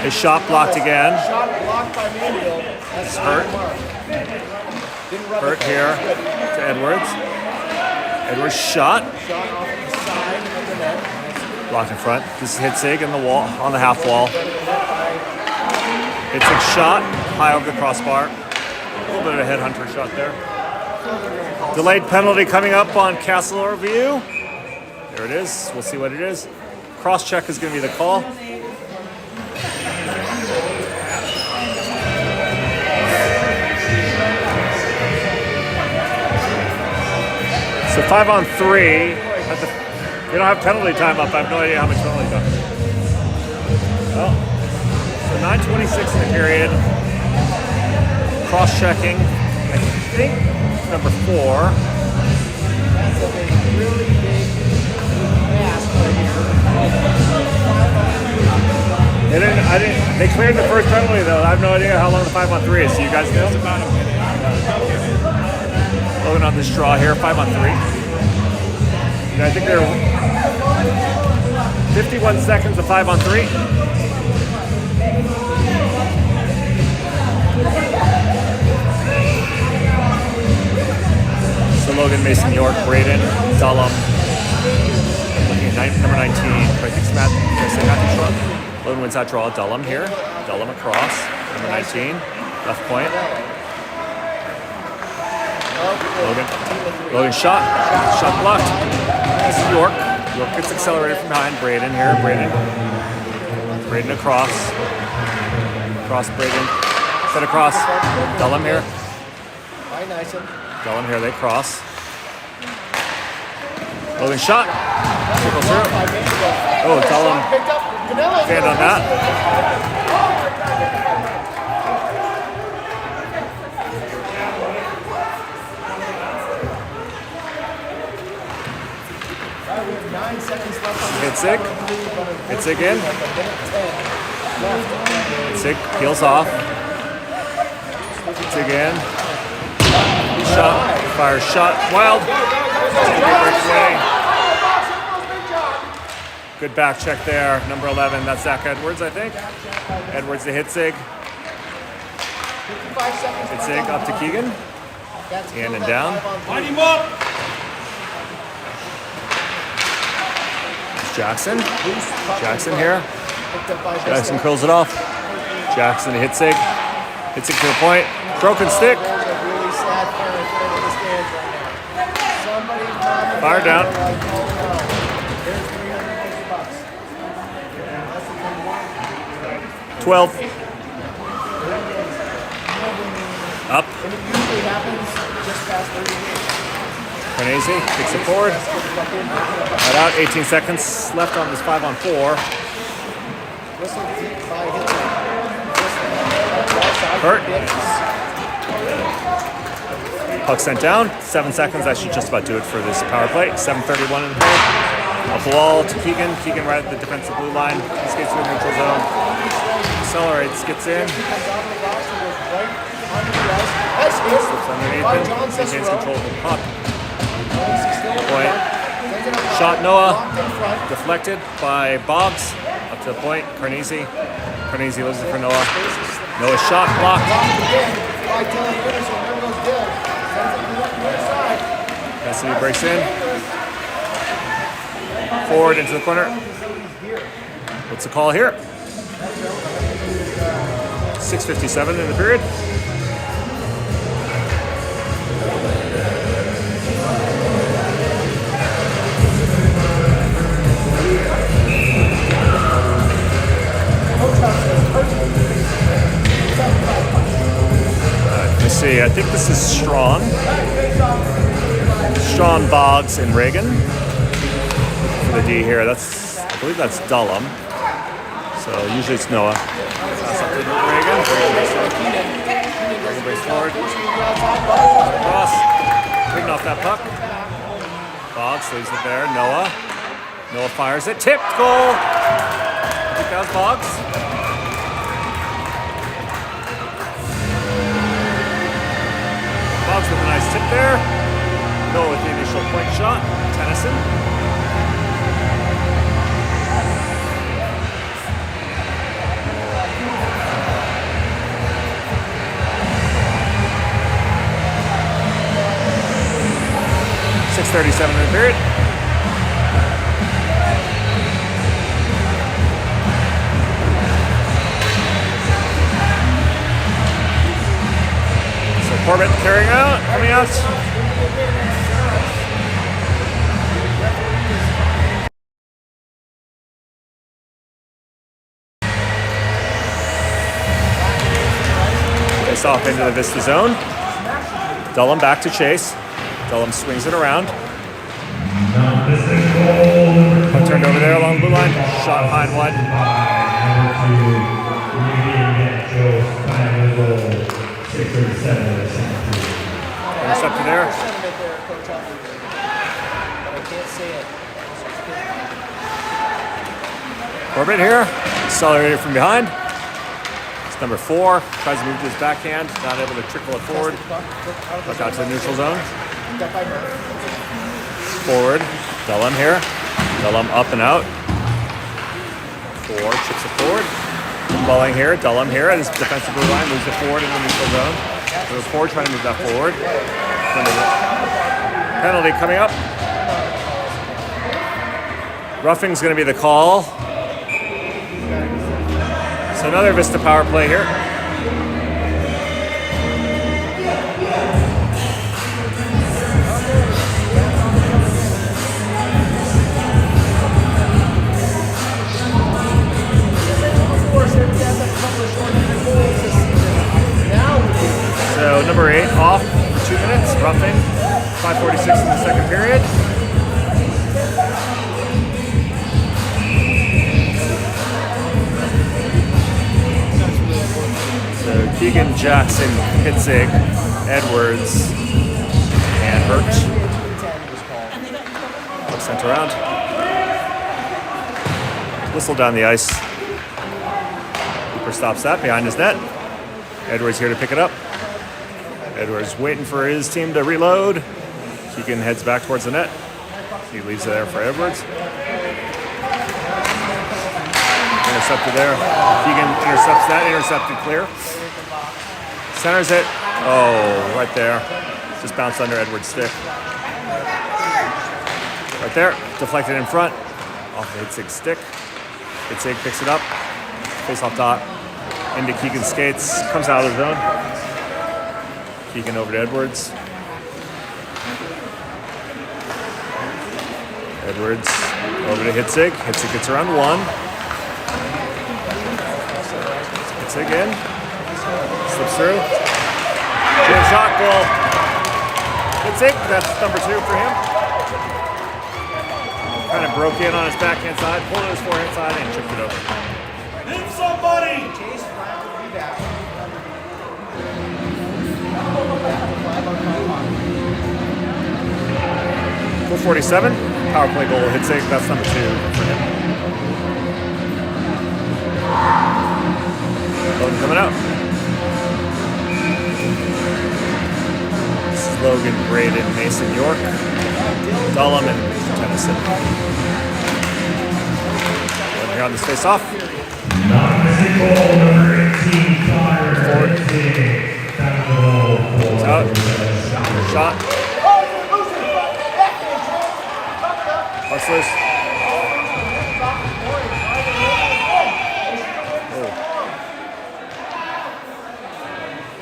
His shot blocked again. Shot blocked by Manuel. That's hurt. Hurt here to Edwards. Edwards shot. Shot off the side of the net. Blocked in front. This is Hitzig in the wall, on the half wall. Hitzig shot, high over the crossbar. A little bit of a headhunter shot there. Delayed penalty coming up on Castle Review. There it is. We'll see what it is. Cross check is going to be the call. So 5-on-3. They don't have penalty time up. I have no idea how much penalty time. Well, so 9:26 in the period. Cross-checking. I think number 4. That's a really big pass right here. They cleared the first penalty though. I have no idea how long the 5-on-3 is. So you guys know? It's about a minute. Logan on this draw here, 5-on-3. And I think they're 51 seconds of 5-on-3. So Logan, Mason, York, Braden, Dullum. Looking at number 19. I think it's Matt. Did I say Matthew Shaw? Logan wins that draw. Dullum here. Dullum across. Number 19. Left point. Logan shot. Shot blocked. This is York. York gets accelerated from behind. Braden here. Braden across. Across Braden. Set across. Dullum here. Dullum here. They cross. Logan shot. Trickle through. Oh, Dullum stand on that. Hitzig. Hitzig in. Hitzig peels off. Hitzig in. Shot. Fires shot. Wild. Breaks away. Good back check there. Number 11. That's Zach Edwards, I think. Edwards to Hitzig. Hitzig up to Keegan. In and down. Line him up! Jackson. Jackson here. Jackson curls it off. Jackson to Hitzig. Hitzig to the point. Broken stick. Fire down. $12. Up. Carnese kicks it forward. Right out. 18 seconds left on this 5-on-4. Hurt. Puck sent down. 7 seconds. That should just about do it for this power play. 7:31 in the period. Up the wall to Keegan. Keegan right at the defensive blue line. Skates to the neutral zone. Accelerates. Gets in. Nice hit. Slips underneath By him. John Maintains Cicero. control of the puck. He's still in Point. front. Sends it up Shot front. Noah. Locked in front. Deflected by Boggs. Up to the point. Carnesi. Carnesi loses it for Noah. Noah's shot blocked. Blocked again by Dylan Peterson. There goes Dylan. Sends it to the near side. Cassidy breaks in. Forward into the corner. What's the call here? 6:57 in the period. Let's see. I think this is Strawn. Strawn, Boggs, and Reagan. For the D here, I believe that's Dullum. So usually it's Noah. Pass up to Reagan. Reagan breaks forward. Across. Picking off that puck. Boggs leaves it there. Noah. Noah fires it. Tipped goal. I think that was Boggs. Boggs with a nice tip there. Noah with the initial point shot. Tennyson. .37 in the period. So Corbett coming out. Face off into the Vista zone. Dullum back to Chase. Dullum swings it around. Turned over there along the blue line. Shot high and wide. Intercepted there. Corbett here. Accelerated from behind. It's number 4. Tries to move to his backhand. Not able to trickle it forward. Look out to the neutral zone. Forward. Dullum here. Dullum up and out. 4. Chips it forward. Balling here. Dullum here at his defensive blue line. Moves it forward in the neutral zone. Number 4 trying to move that forward. Penalty coming up. Roughing's going to be the call. So another Vista power play here. So number 8 off for 2 minutes, roughing. 5:46 in the second period. So Keegan, Jackson, Hitzig, Edwards, and Hurt. Sent around. Whistle down the ice. Cooper stops that behind his net. Edwards here to pick it up. Edwards waiting for his team to reload. Keegan heads back towards the net. He leaves it there for Edwards. Intercepted there. Keegan intercepts that. Intercepted clear. Centers it. Oh, right there. Just bounced under Edwards' stick. Right there. Deflected in front. Off the Hitzig stick. Hitzig picks it up. Face off top. Into Keegan's skates. Comes out of the zone. Keegan over to Edwards. Edwards over to Hitzig. Hitzig gets around 1. Hitzig in. Slips through. Jam shot goal. Hitzig, that's number 2 for him. Kind of broke in on his backhand side, pulled on his forehand side, and chipped it over. Hit somebody! 4:47, power play goal, Hitzig, that's number 2 for him. Logan coming out. Logan, Braden, Mason, York, Dullum, and Tennyson. Here on this face-off. Non-missing goal number 18, Connor. It's out. Shot. Puck's loose. Oh.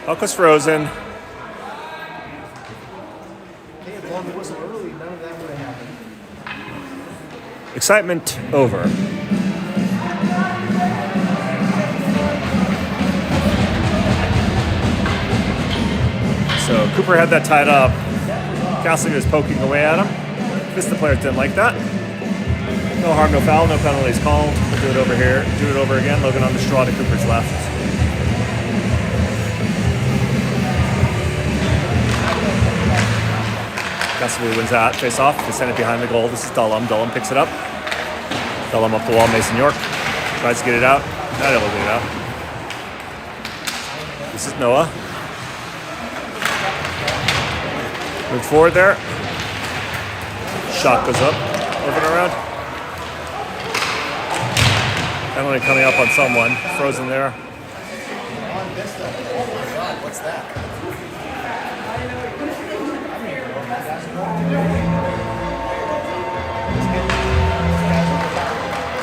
Puck was frozen. Excitement over. So Cooper had that tied up. Castley was poking away at him. Vista players didn't like that. No harm, no foul, no penalties called. We'll do it over here. Do it over again. Logan on the straw to Cooper's left. Castley wins that face off. They send it behind the goal. This is Dullum. Dullum picks it up. Dullum up the wall. Mason York tries to get it out. Not able to get it out. This is Noah. Move forward there. Shot goes up. Over and around. Penalty coming up on someone. Frozen there. On Vista. What's that?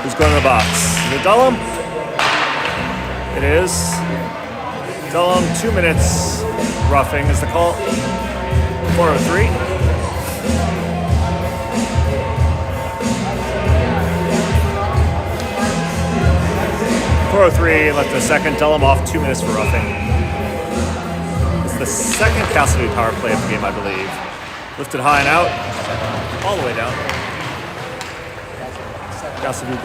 Who's going to the box? Is it Dullum? It is. Dullum, 2 minutes. Roughing is the call. 4:03. Left in a second. Dullum off 2 minutes for roughing. It's the second Cassidy power play of the game, I believe. Lifted high and out, all the way down. Cassidy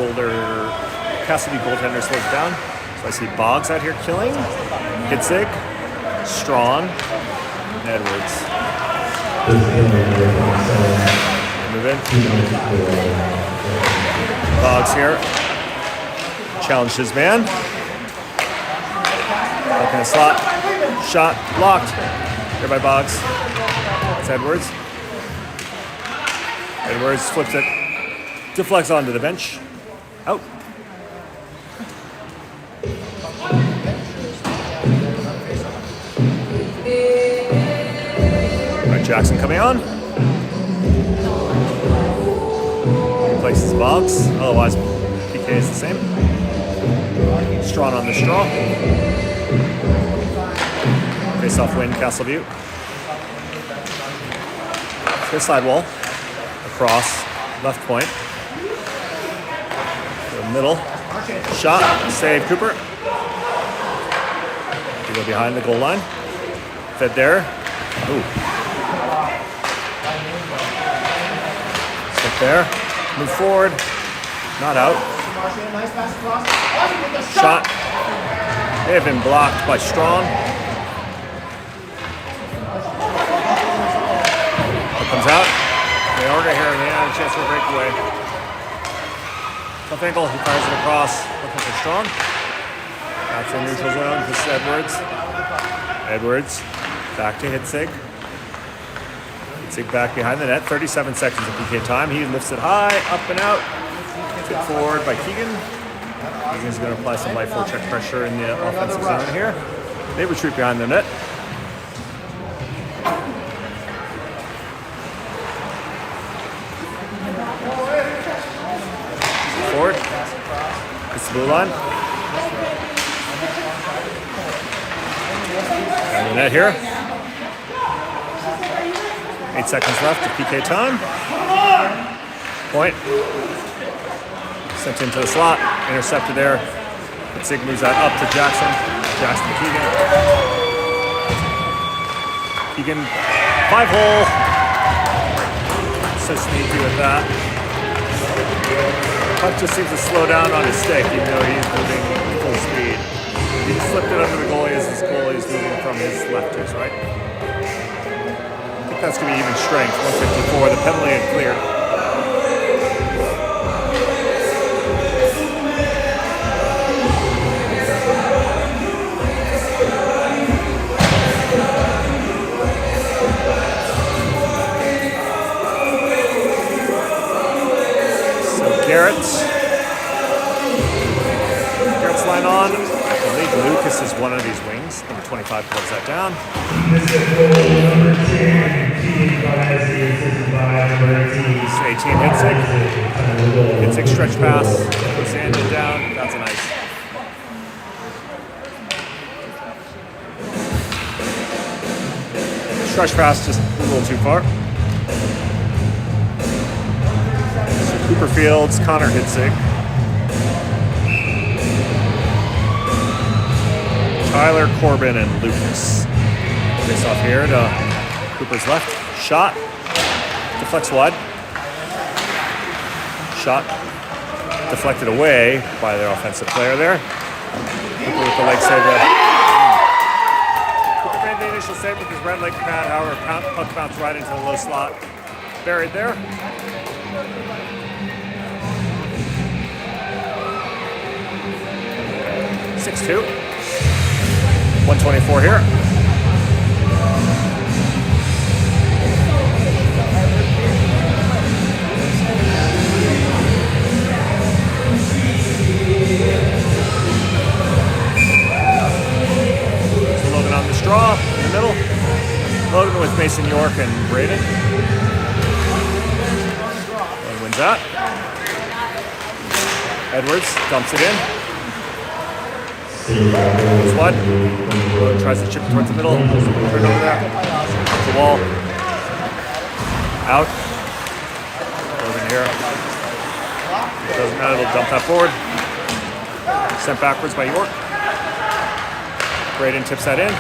goaltender slows down. So I see Boggs out here killing. Hitzig, Strawn, and Edwards. Move in. Boggs here. Challenged his man. Back in the slot. Shot blocked. Here by Boggs. It's Edwards. Edwards flips it. Deflects onto the bench. Out. Right, Jackson coming on. Replaces Boggs. Otherwise, PK is the same. Strawn on the straw. Face off win, Castleview. His side wall. Across. Left point. The middle. Shot. Save Cooper. You go behind the goal line. Fed there. Ooh. Step there. Move forward. Not out. Shot. They have been blocked by Strong. It comes out. They are here and they have a chance for a breakaway. Tough ankle. He fires it across. Looking for Strong. That's in neutral zone. This is Edwards. Edwards. Back to Hitzig. Hitzig back behind the net. 37 seconds of PK time. He lifts it high. Up and out. Tipped forward by Keegan. Keegan's going to apply some light forecheck pressure in the offensive zone here. They retreat behind the net. Forward. It's the blue line. Down the net here. 8 seconds left of PK time. Point. Sent into the slot. Intercepted there. Sig moves that up to Jackson. Jackson to Keegan. Keegan, 5-hole. So sneaky with that. Puck just seems to slow down on his stick, even though he's moving full speed. He slipped it under the goalie as his goalie is moving from his left to his right. I think that's going to be even strength. 154. The penalty had cleared. Garrett's line on. I believe Lucas is one of these wings. Number 25 pulls that down. Number 10, cheating by assisted by number 18. 18 hit six stretch pass. Goes in and down. That's a nice. Stretch pass just a little too far. So Cooper Fields, Connor Hitzig. Tyler, Corbin, and Lucas. Face off here to Cooper's left. Shot. Deflects wide. Shot. Deflected away by their offensive player there. Cooper with the leg save there. Cooper made the initial save with his red leg pad. However, puck bounced right into the low slot. Buried there. (6-2). 124 here. So Logan on the straw in the middle. Logan with Mason York and Braden. And wins that. Edwards dumps it in. What? Tries to chip towards the middle. Turn over there. The wall. Out. Logan here. Doesn't matter. They'll dump that forward. Sent backwards by York. Braden tips that in.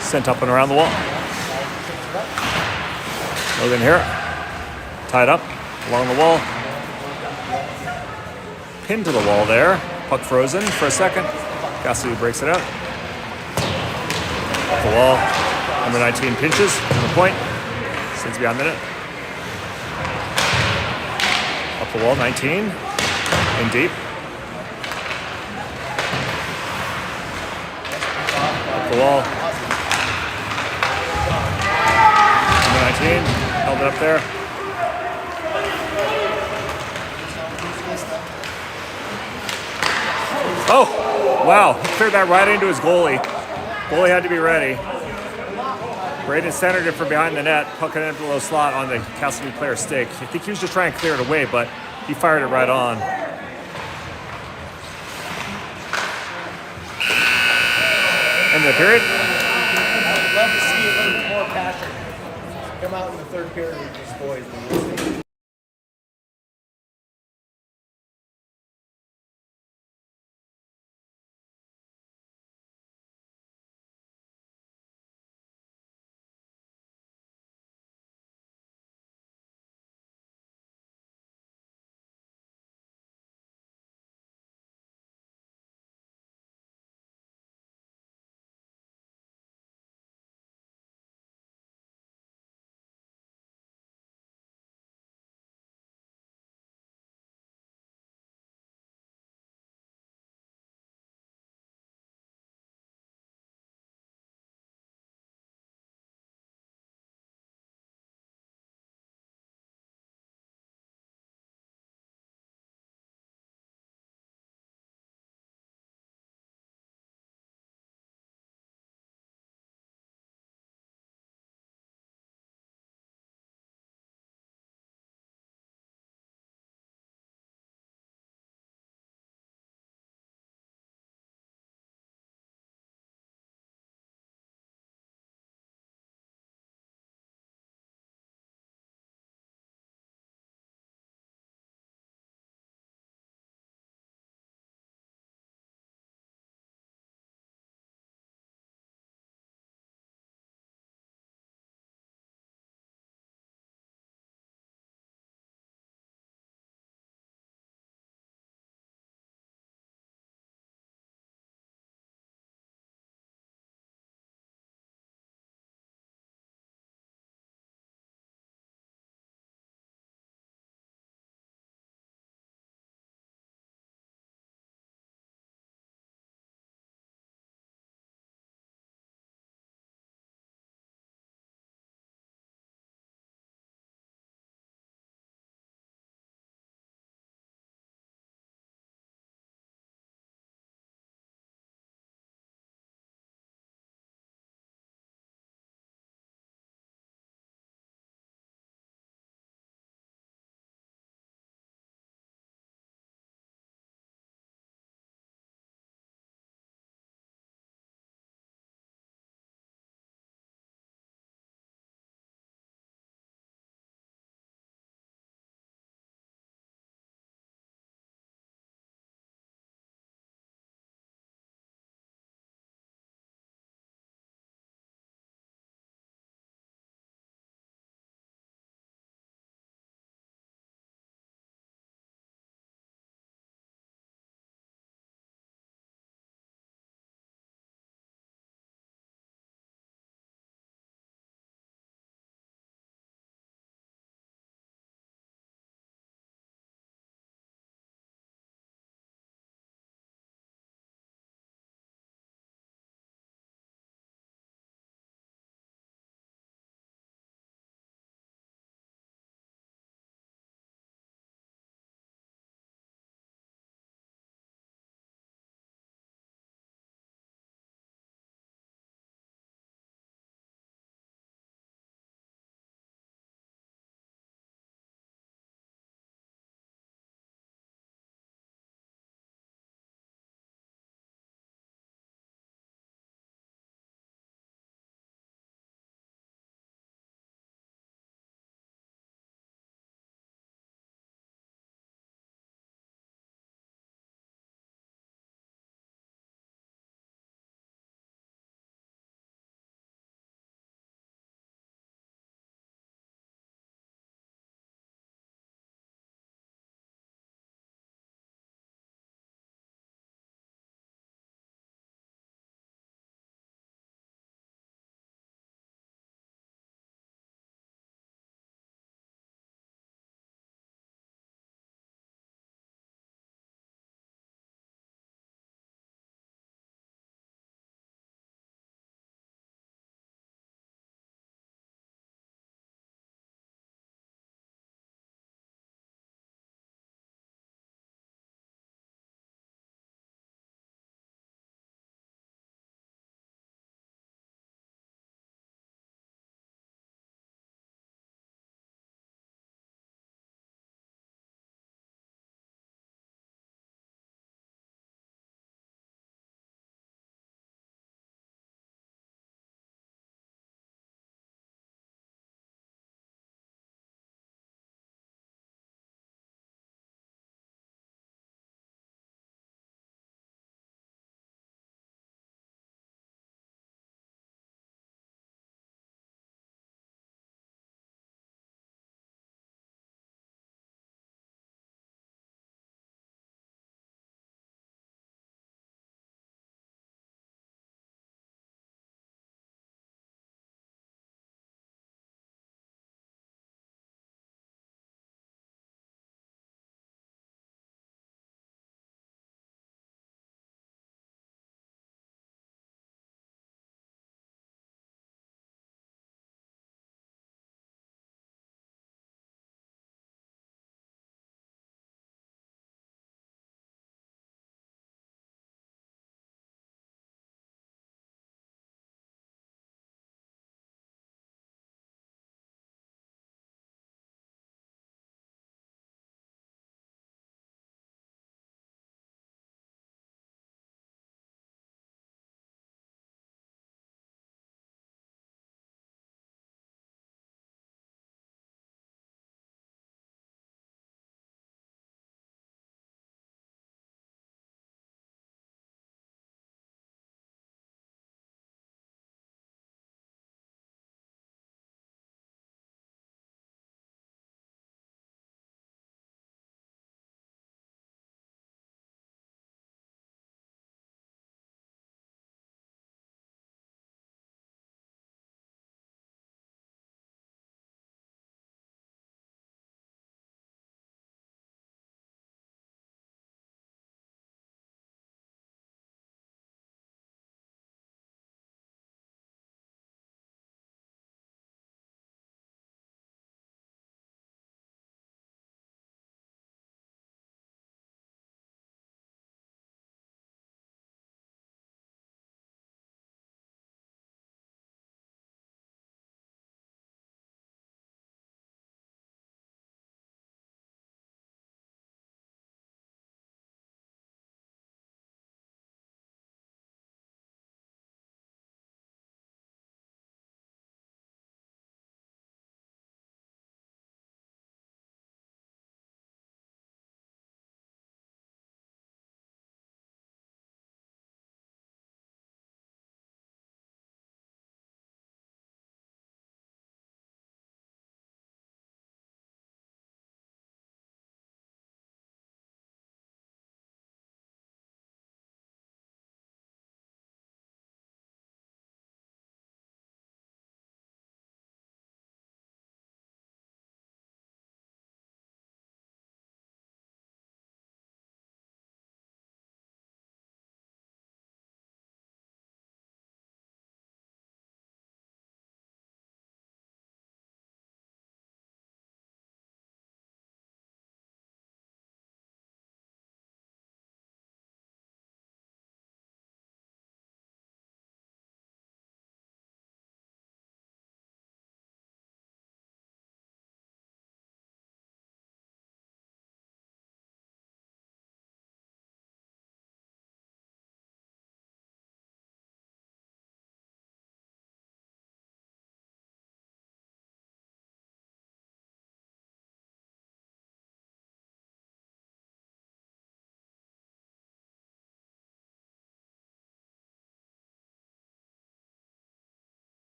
Sent up and around the wall. Logan here. Tied up along the wall. Pinned to the wall there. Puck frozen for a second. Cassidy breaks it out. Up the wall. Number 19 pinches from the point. Sends beyond the net. Up the wall, 19. In deep. Up the wall. Number 19. Held it up there. Oh, wow. He cleared that right into his goalie. Goalie had to be ready. Braden centered it from behind the net, puck it into the low slot on the Cassidy player's stick. I think he was just trying to clear it away, but he fired it right on. End of the period. I would love to see a little bit more passion come out in the third period with these boys.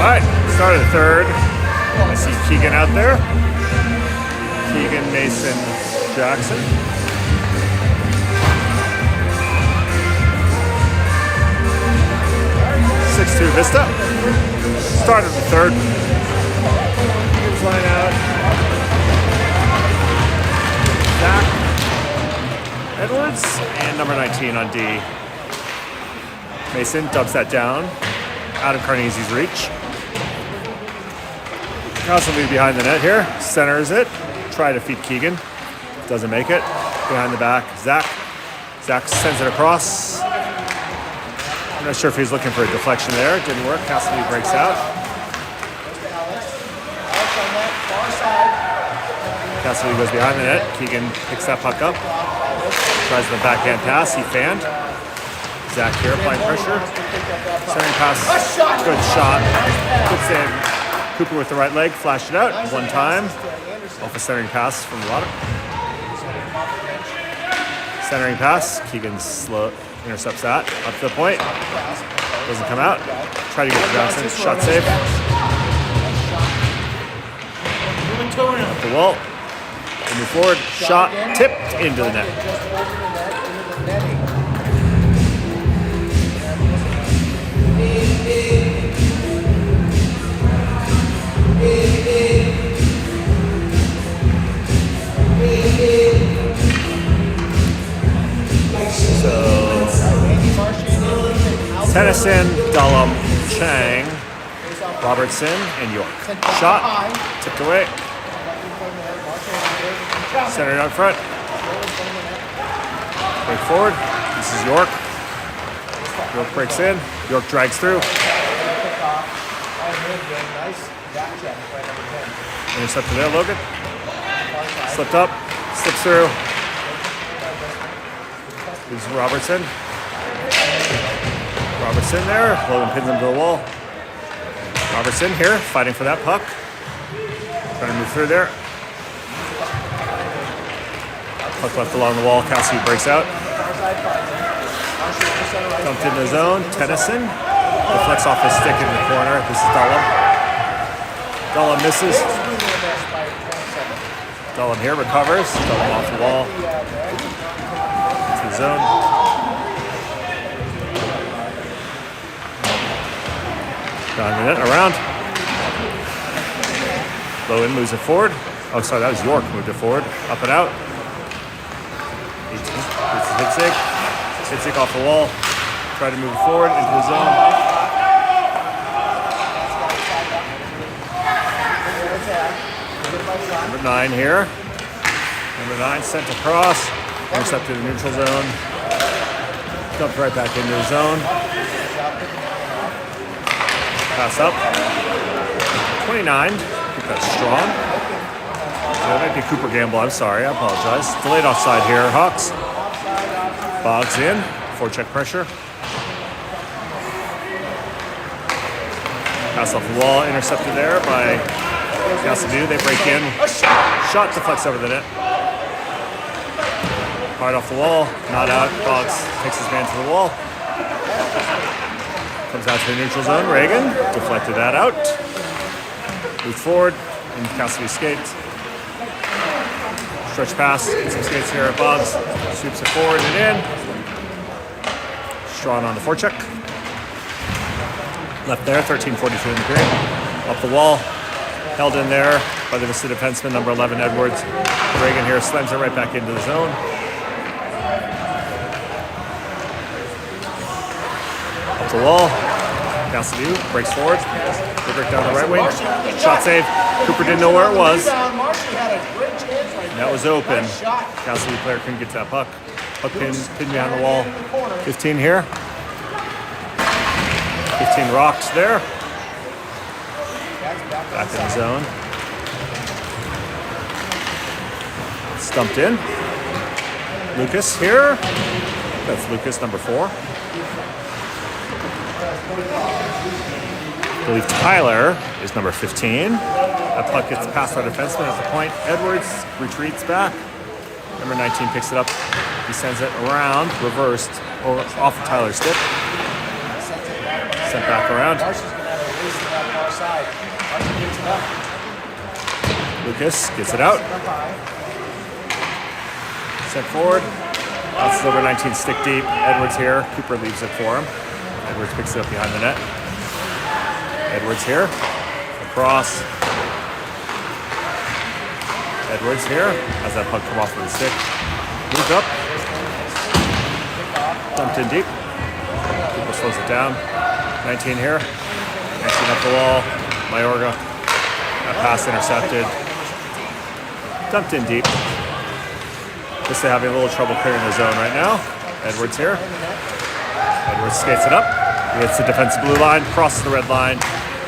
All right, start of the third. I see Keegan out there. Keegan Mason Jackson. 6-2 Vista. Start of the third. Keegan's line out. Zach Edwards and number 19 on D. Mason dubs that down. Out of Carnese's reach. Constantly behind the net here. Centers it. Try to feed Keegan. Doesn't make it. Behind the back, Zach. Zach sends it across. I'm not sure if he's looking for a deflection there. It didn't work. Cassidy breaks out. Cassidy goes behind the net. Keegan picks that puck up. Tries the backhand pass. He fanned. Zach here applying pressure. Centering pass. Good shot. Good save. Cooper with the right leg. Flashed it out. One time. Off a centering pass from the bottom. Centering pass. Keegan slow intercepts that. Up to the point. Doesn't come out. Try to get to Johnson. Shot save. Up the wall. They move forward. Shot tipped into the net. Tennyson, Dullum, Chang, Robertson, and York. Shot, tipped away. Centered out front. Break forward. This is York. York breaks in. York drags through. Intercepted there, Logan. Slipped up, slips through. This is Robertson. Robertson there. Logan pins him to the wall. Robertson here, fighting for that puck. Trying to move through there. Puck left along the wall. Cassidy breaks out. Dumped into the zone. Tennyson deflects off his stick in the corner. This is Dullum. Dullum misses. Dullum here recovers. Dullum off the wall. To the zone. Down the net, around. Lowen moves it forward. Oh, sorry, that was York. Moved it forward. Up and out. 18. It's Hitzig. Hitzig off the wall. Try to move it forward into the zone. Number 9 here. Number 9 sent across. Intercepted the neutral zone. Dumped right back into the zone. Pass up. 29. I think that's strong. That might be Cooper Gamble. I'm sorry. I apologize. Delayed offside here. Hawks. Boggs in. Forecheck pressure. Pass off the wall. Intercepted there by Cassidy. They break in. Shot deflects over the net. Hard off the wall. Not out. Boggs takes his man to the wall. Comes out to the neutral zone. Reagan deflected that out. Moves forward. And Cassidy skates. Stretch pass. Get some skates here at Boggs. Sweeps it forward and in. Strawn on the forecheck. Left there. 13:42 in the period. Up the wall. Held in there by the Vista defenseman, number 11, Edwards. Reagan here slams it right back into the zone. Up the wall. Cassidy breaks forward. They break down the right wing. Shot save. Cooper didn't know where it was. That was open. Cassidy player couldn't get to that puck. Puck pinned behind the wall. 15 here. 15 rocks there. Back in the zone. Stumped in. Lucas here. That's Lucas, number 4. I believe Tyler is number 15. That puck gets past our defenseman at the point. Edwards retreats back. Number 19 picks it up. He sends it around, reversed, off of Tyler's stick. Sent back around. side. Varsity gets it up. Lucas gets it out. Up high. Sent forward. Bounces over 19, stick deep. Edwards here. Cooper leaves it for him. Edwards picks it up behind the net. Edwards here. Across. Edwards here. Has that puck come off with the stick. Moves up. Dumped in deep. Cooper slows it down. 19 here. 19 up the wall. Mayorga. That pass intercepted. Dumped in deep. Vista having a little trouble clearing the zone right now. Edwards here. Edwards skates it up. He hits the defensive blue line, crosses the red line,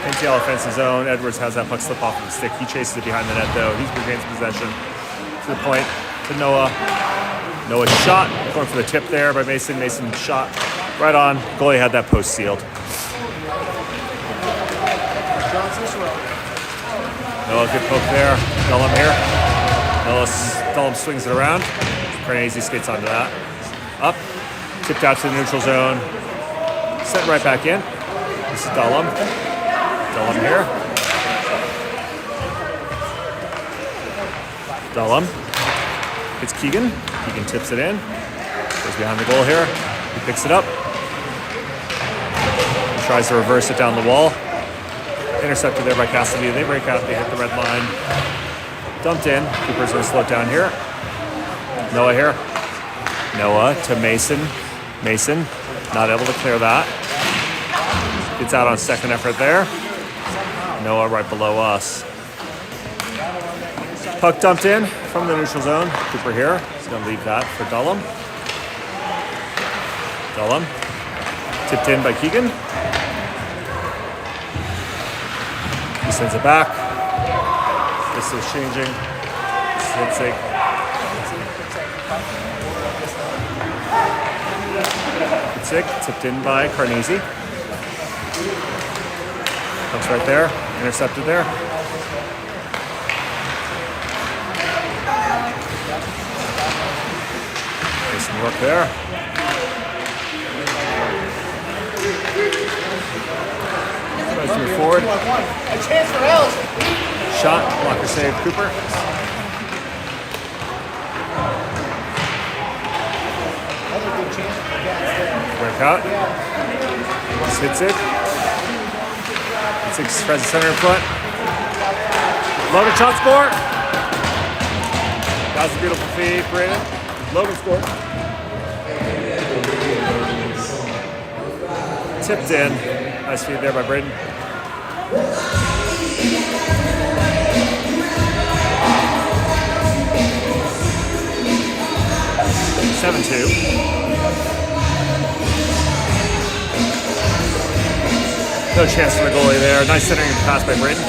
into the offensive zone. Edwards has that puck slip off of the stick. He chases it behind the net though. He regains possession. To the point to Noah. Noah's shot. Going for the tip there by Mason. Mason shot right on. Goalie had that post sealed. Noah, good poke there. Dullum here. Dullum swings it around. Carnegie skates onto that. Up. Tipped out to the neutral zone. Sent right back in. This is Dullum. Dullum here. Dullum. It's Keegan. Keegan tips it in. Goes behind the goal here. He picks it up. He tries to reverse it down the wall. Intercepted there by Cassidy. They break out. They hit the red line. Dumped in. Cooper's going to slow it down here. Noah here. Noah to Mason. Mason not able to clear that. Gets out on second effort there. Noah right below us. Puck dumped in from the neutral zone. Cooper here. He's going to leave that for Dullum. Dullum. Tipped in by Keegan. He sends it back. This is changing. This is Sick, tipped in by Carnegie. Comes right there, intercepted there. Nice work there. Tries to move forward. A chance for Ellis. Shot, blocker save, Cooper. Another good chance for Gats there. Break out. Just hits it. Six tries to center in front. Logan shot score. That's a beautiful feed, Brandon. Logan scored. Tipped in. Nice feed there by Braden. (7-2). No chance for the goalie there. Nice centering pass by Braden.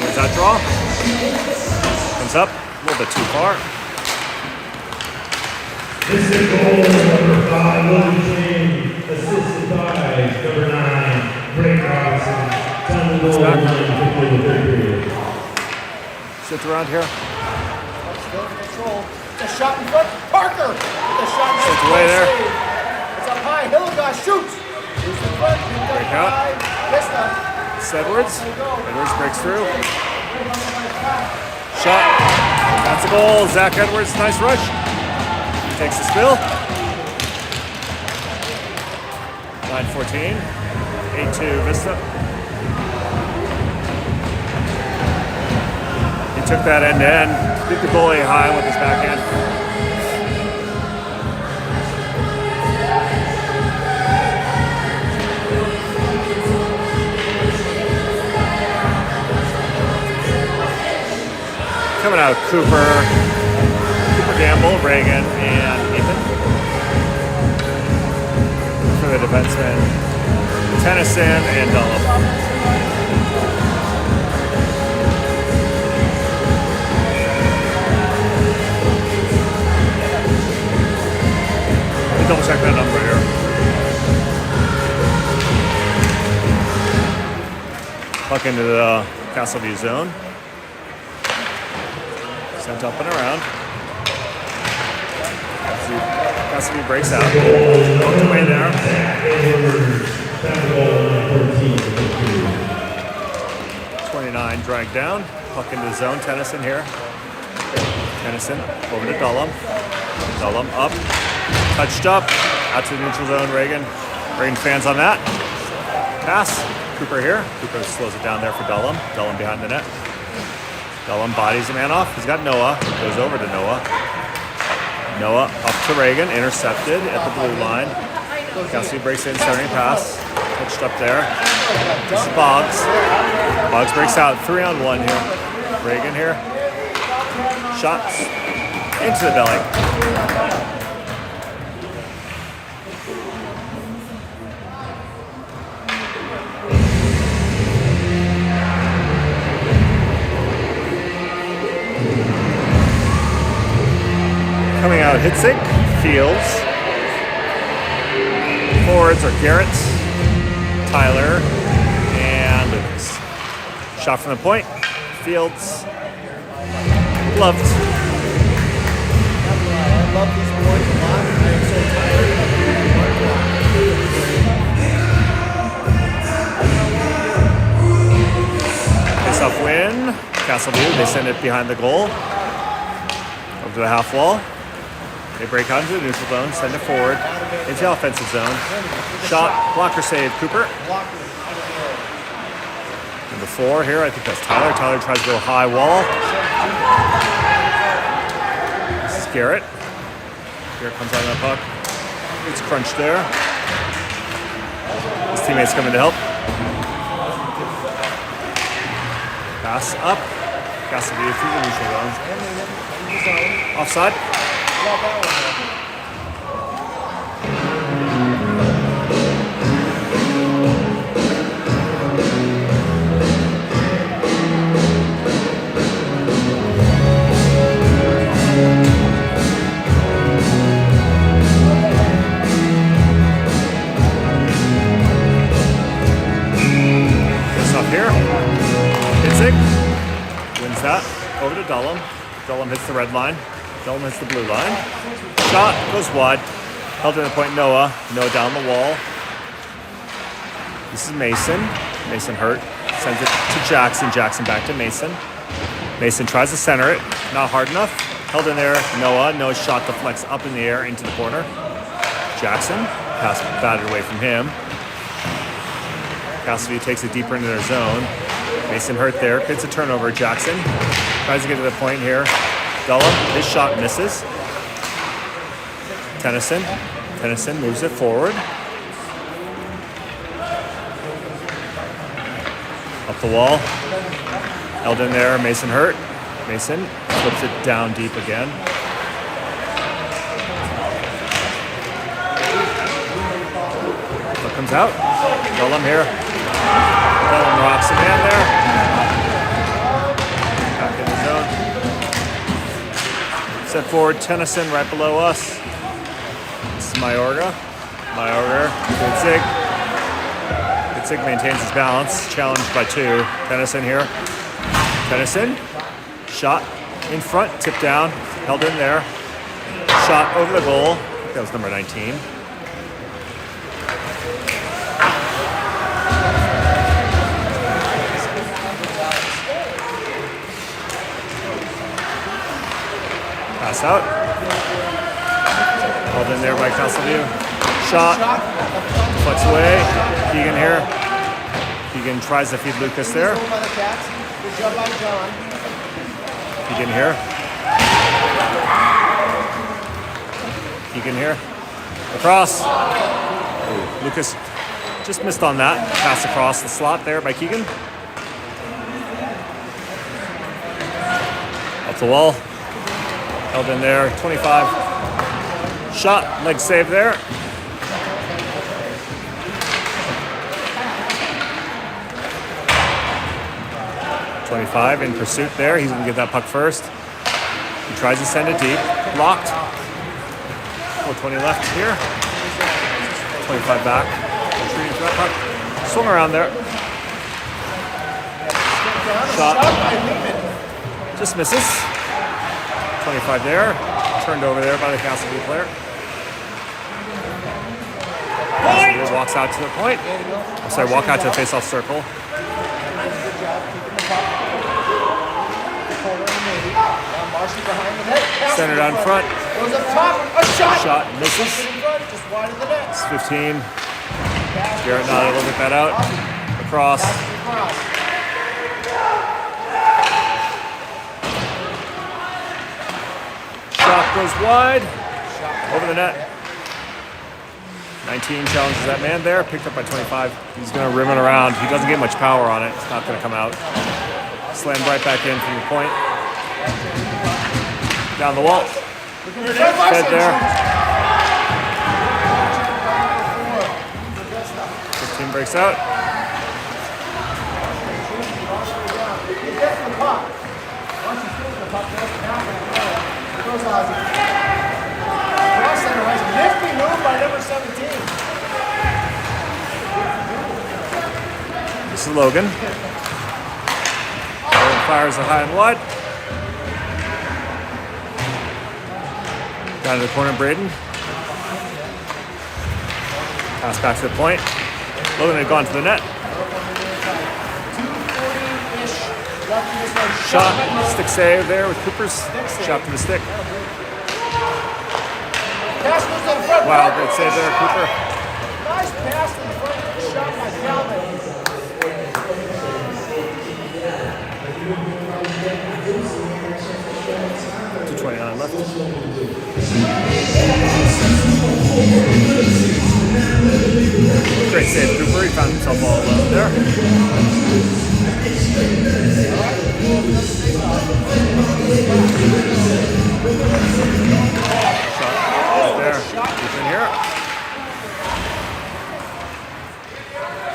Where's that draw? Comes up. A little bit too far. This is goal number 5, William James, assisted by number 9, Brady Robinson. Time to goal, 9:50 of the third period. Sits around here. Still in control. It's a shot in front. Parker with a shot. Nice Sits away there. save. It's up high. Hilligoss shoots. Who's in front? Break out. Vista. It's Edwards. Edwards breaks through. Shot. That's a goal. Zach Edwards, nice rush. Takes the spill. 9:14. 8-2 Vista. He took that end to end. Beat the goalie high with his backhand. Coming out, Cooper Gamble, Reagan, and Ethan. For the defensemen, Tennyson and Dullum. Let me double check that number here. Puck into the Castleview zone. Sent up and around. Cassidy breaks out. Poked away there. line drag down. Puck into the zone. Tennyson here. Tennyson over to Dullum. Dullum up. Touched up. Out to the neutral zone. Reagan. Reagan fans on that. Pass. Cooper here. Cooper slows it down there for Dullum. Dullum behind the net. Dullum bodies the man off. He's got Noah. Goes over to Noah. Noah up to Reagan. Intercepted at the blue line. Cassidy breaks in. Centering pass. Touched up there. This is Boggs. Boggs breaks out. 3-on-1 here. Reagan here. Shots into the belly. Coming out, Hitzig, Fields. Forwards are Garrett, Tyler, and Lucas. Shot from the point. Fields. Loved. I love these boys a lot. I am so tired of being Face-off win. Castleview, they send it behind the goal. Over to the half wall. They break onto the neutral zone, send it forward into the offensive zone. Shot, blocker save, Cooper. Number 4 here, I think that's Tyler. Tyler tries to go high wall. This is Garrett. Garrett comes on that puck. It's crunched there. His teammates coming to help. Pass up. Castleview through the neutral zone. Offside. This up here. Hitzig wins that. Over to Dullum. Dullum hits the red line. Dullum hits the blue line. Shot goes wide. Held in the point, Noah. Noah down the wall. This is Mason. Mason hurt. Sends it to Jackson. Jackson back to Mason. Mason tries to center it. Not hard enough. Held in there, Noah. Noah's shot deflects up in the air into the corner. Jackson. Pass batted away from him. Cassidy takes it deeper into their zone. Mason hurt there. Gets a turnover. Jackson tries to get to the point here. Dullum, his shot misses. Tennyson. Tennyson moves it forward. Up the wall. Held in there. Mason hurt. Mason flips it down deep again. What comes out? Dullum here. Dullum rocks the man there. Back in the zone. Set forward, Tennyson right below us. This is Mayorga. Mayorga, Hitzig. Hitzig maintains his balance, challenged by 2. Tennyson here. Tennyson, shot in front, tipped down, held in there. Shot over the goal. I think that was number 19. Pass out. Held in there by Castleview. Shot. Flex away. Keegan here. Keegan tries to feed Lucas there. Good job by John. Keegan here. Keegan here. Across. Ooh, Lucas just missed on that. Pass across the slot there by Keegan. Up the wall. Held in there, 25. Shot, leg save there. .25 in pursuit there. He's gonna get that puck first. He tries to send it deep. Blocked. 4:20 left here. 25 back. Retreating for that puck. Swung around there. Shot. Just misses. 25 there. Turned over there by the Castleview player. Castleview walks out to the point. I'm sorry, walk out to the face-off circle. Varsity behind the net. Pass Center in down front. Goes up top. A shot. Shot misses. In front, just wide of the net. It's 15. Garrett not able to get that out. Across. Passes across. Shot goes wide. Over the net. 19 challenges that man there. Picked up by 25. He's going to rim it around. He doesn't get much power on it. It's not going to come out. Slammed right back in from the point. Down the wall. Fed there. 15 breaks out. He gets the puck. Once he steals the puck, goes down and goes Ozzy. Cross center ice. Nifty move by number 17. This is Logan. Logan fires it high and wide. Down to the corner, Braden. Pass back to the point. Logan had gone to the net. 240-ish left in this one. Shot, stick save there with Cooper's. Shot to the stick. Pass goes in front. Wow, great save there, Cooper. Nice pass in front. Shot by Calvin. 2:29 left. Great save, Cooper. He found himself all alone there. Shot right there. Deep in here.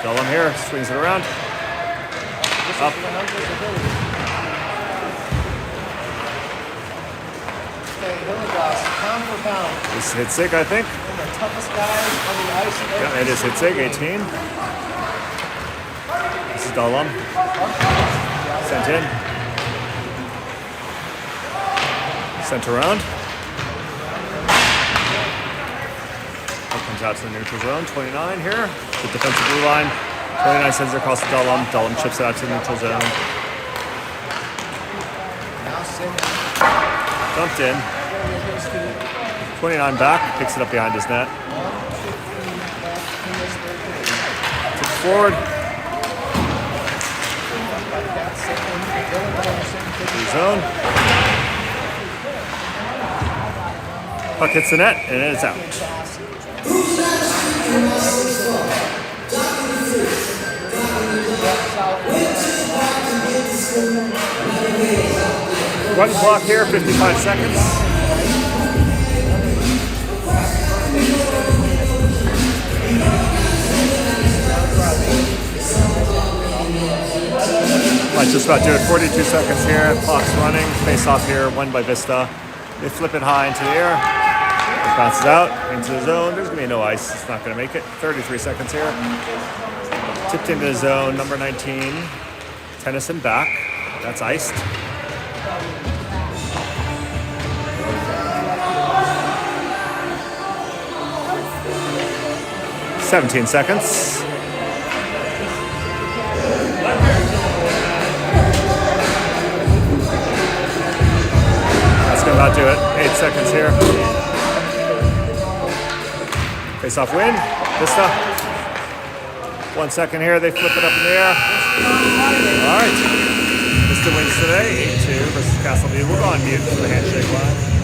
Dullum here. Swings it around. Up. Pound for pound. This is Hitzig, I think. One of the toughest guys on the ice. Yeah, it is Hitzig, 18. This is Dullum. Sent in. Sent around. That comes out to the neutral zone. 29 here. The defensive blue line. 29 sends it across to Dullum. Dullum chips it out to the neutral zone. Now Simmons. Dumped in. 29 back. Picks it up behind his net. Tips forward. Zone. Puck hits the net, and it's out. Run clock here, 55 seconds. Might just about do it. 42 seconds here. Clock's running. Face off here. Won by Vista. They flip it high into the air. It bounces out into the zone. There's going to be no ice. It's not going to make it. 33 seconds here. Tipped into the zone. Number 19. Tennyson back. That's iced. "17 seconds. That's gonna about do it. 8 seconds here. Face off win. Vista. 1 second here. They flip it up in the air. All right. Vista wins today. 8-2 versus Castleview. We'll go on mute for the handshake line.